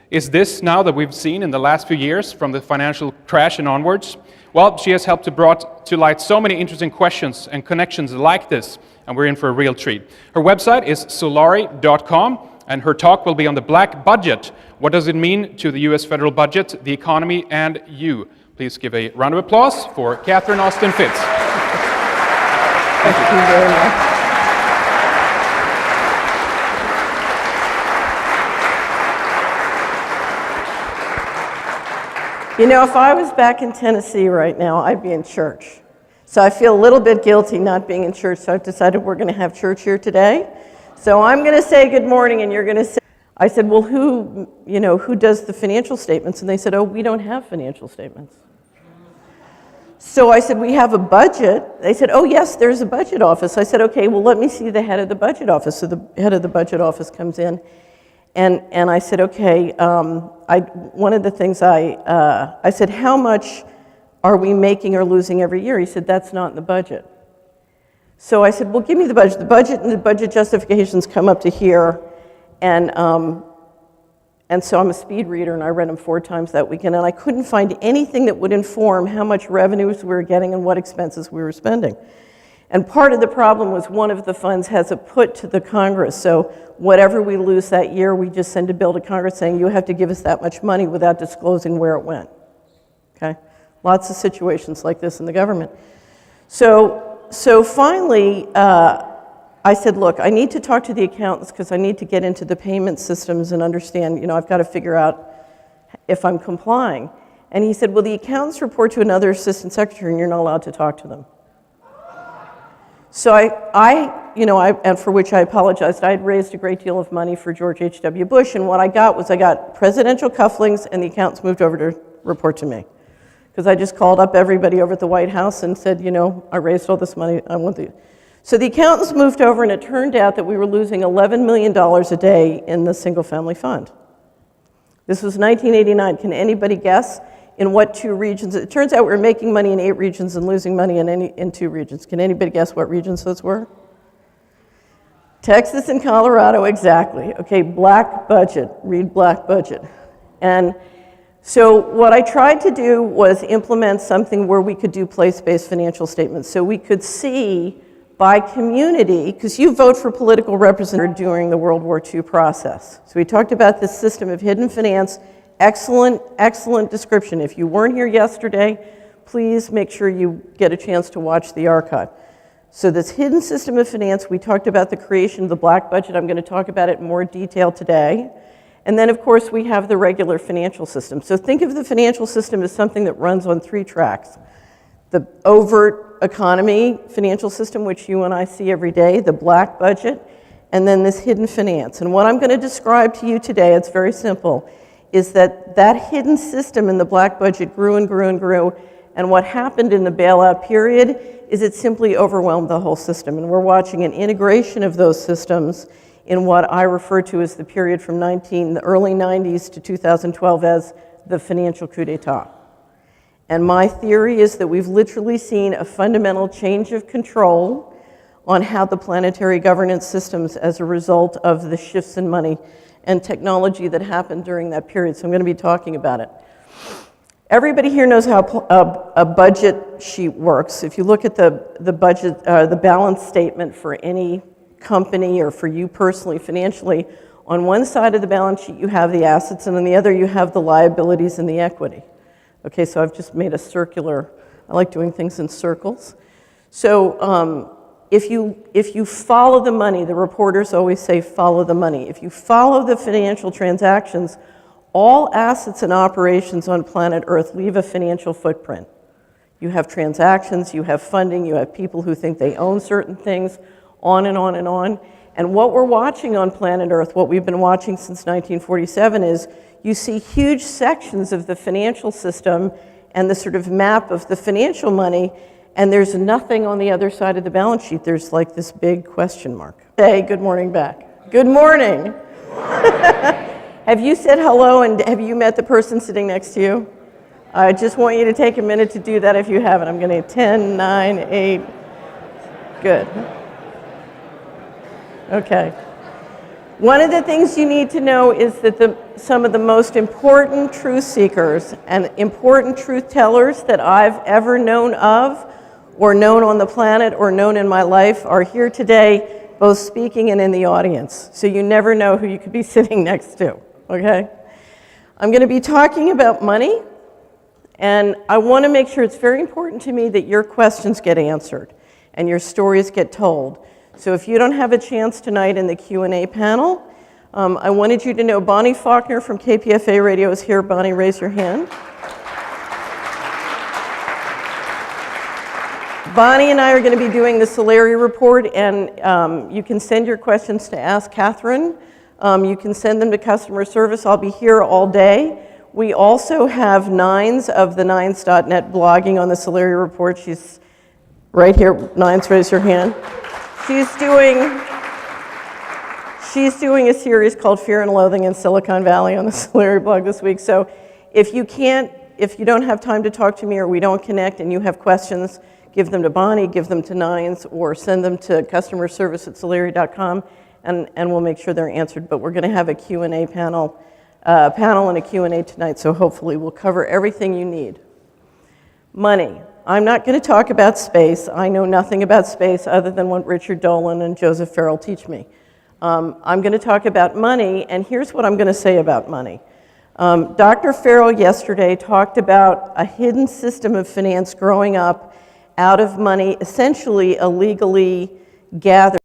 Speaker 2: Is this now that we've seen in the last few years from the financial crash and onwards? Well, she has helped to brought to light so many interesting questions and connections like this, and we're in for a real treat. Her website is solari.com, and her talk will be on the black budget. What does it mean to the US federal budget, the economy, and you? Please give a round of applause for Catherine Austin Fitts.
Speaker 3: Thank you very much. You know, if I was back in Tennessee right now, I'd be in church. So I feel a little bit guilty not being in church, so I've decided we're going to have church here today. So I'm going to say good morning, and you're going to say, I said, well, who does the financial statements? And they said, oh, we don't have financial statements. So I said, we have a budget. They said, oh, yes, there's a budget office. I said, okay, well, let me see the head of the budget office. So the head of the budget office comes in, and I said, okay, one of the things I said, how much are we making or losing every year? He said, that's not in the budget. So I said, well, give me the budget. The budget and the budget justifications come up to here, and so I'm a speed reader, and I read them 4 times that weekend, and I couldn't find anything that would inform how much revenues we were getting and what expenses we were spending. And part of the problem was one of the funds has a put to the Congress, so whatever we lose that year, we just send a bill to Congress saying, you have to give us that much money without disclosing where it went. Okay? Lots of situations like this in the government. So finally, I said, look, I need to talk to the accountants because I need to get into the payment systems and understand, I've got to figure out if I'm complying. And he said, well, the accountants report to another assistant secretary and you're not allowed to talk to them. So and for which I apologized, I had raised a great deal of money for George H.W. Bush, and what I got presidential cufflinks, and the accountants moved over to report to me. Because I just called up everybody over at the White House and said, I raised all this money, I want the... So the accountants moved over, and it turned out that we were losing $11 million a day in the single-family fund. This was 1989. Can anybody guess in what 2 regions? It turns out we were making money in 8 regions and losing money in 2 regions. Can anybody guess what regions those were? Texas and Colorado, exactly. Okay, black budget, read black budget. And so what I tried to do was implement something where we could do place-based financial statements. So we could see by community, because you vote for political representatives during the World War II process. So we talked about this system of hidden finance. Excellent, excellent description. If you weren't here yesterday, please make sure you get a chance to watch the archive. So this hidden system of finance, we talked about the creation of the black budget. I'm going to talk about it in more detail today. And then, of course, we have the regular financial system. So think of the financial system as something that runs on 3 tracks. The overt economy financial system, which you and I see every day, the black budget, and then this hidden finance. And what I'm going to describe to you today, it's very simple, is that hidden system in the black budget grew and grew and grew, And what happened in the bailout period is it simply overwhelmed the whole system. And we're watching an integration of those systems in what I refer to as the period from the early 90s to 2012 as the financial coup d'etat. And my theory is that we've literally seen a fundamental change of control on how the planetary governance systems as a result of the shifts in money and technology that happened during that period. So I'm going to be talking about it. Everybody here knows how a budget sheet works. If you look at the budget, the balance statement for any company or for you personally, financially, on one side of the balance sheet you have the assets and on the other you have the liabilities and the equity. Okay, so I've just made a circular, I like doing things in circles. So if you follow the money, the reporters always say follow the money. If you follow the financial transactions, all assets and operations on planet Earth leave a financial footprint. You have transactions, you have funding, you have people who think they own certain things, on and on and on. And what we're watching on planet Earth, what we've been watching since 1947 is you see huge sections of the financial system and the sort of map of the financial money, and there's nothing on the other side of the balance sheet. There's like this big question mark. Hey, good morning back. Good morning. Have you said hello and have you met the person sitting next to you? I just want you to take a minute to do that if you haven't. I'm going to 10, 9, 8. Good. Okay. One of the things you need to know is that some of the most important truth seekers and important truth tellers that I've ever known of or known on the planet or known in my life are here today, both speaking and in the audience. So you never know who you could be sitting next to, okay? I'm going to be talking about money, and I want to make sure it's very important to me that your questions get answered and your stories get told. So if you don't have a chance tonight in the Q&A panel, I wanted you to know Bonnie Faulkner from KPFA Radio is here. Bonnie, raise your hand. Bonnie and I are going to be doing the Solari report, and you can send your questions to Ask Catherine. You can send them to customer service. I'll be here all day. We also have Nines of the Nines.net blogging on the Solari report. She's right here. Nines, raise your hand. She's doing a series called Fear and Loathing in Silicon Valley on the Solari blog this week. So if you don't have time to talk to me or we don't connect and you have questions, give them to Bonnie, give them to Nines, or send them to customer service at solari.com, and we'll make sure they're answered. But we're going to have a Q&A panel and a Q&A tonight, so hopefully we'll cover everything you need. Money. I'm not going to talk about space. I know nothing about space other than what Richard Dolan and Joseph Farrell teach me. I'm going to talk about money, and here's what I'm going to say about money. Dr. Farrell yesterday talked about a hidden system of finance growing up out of money, essentially illegally gathered.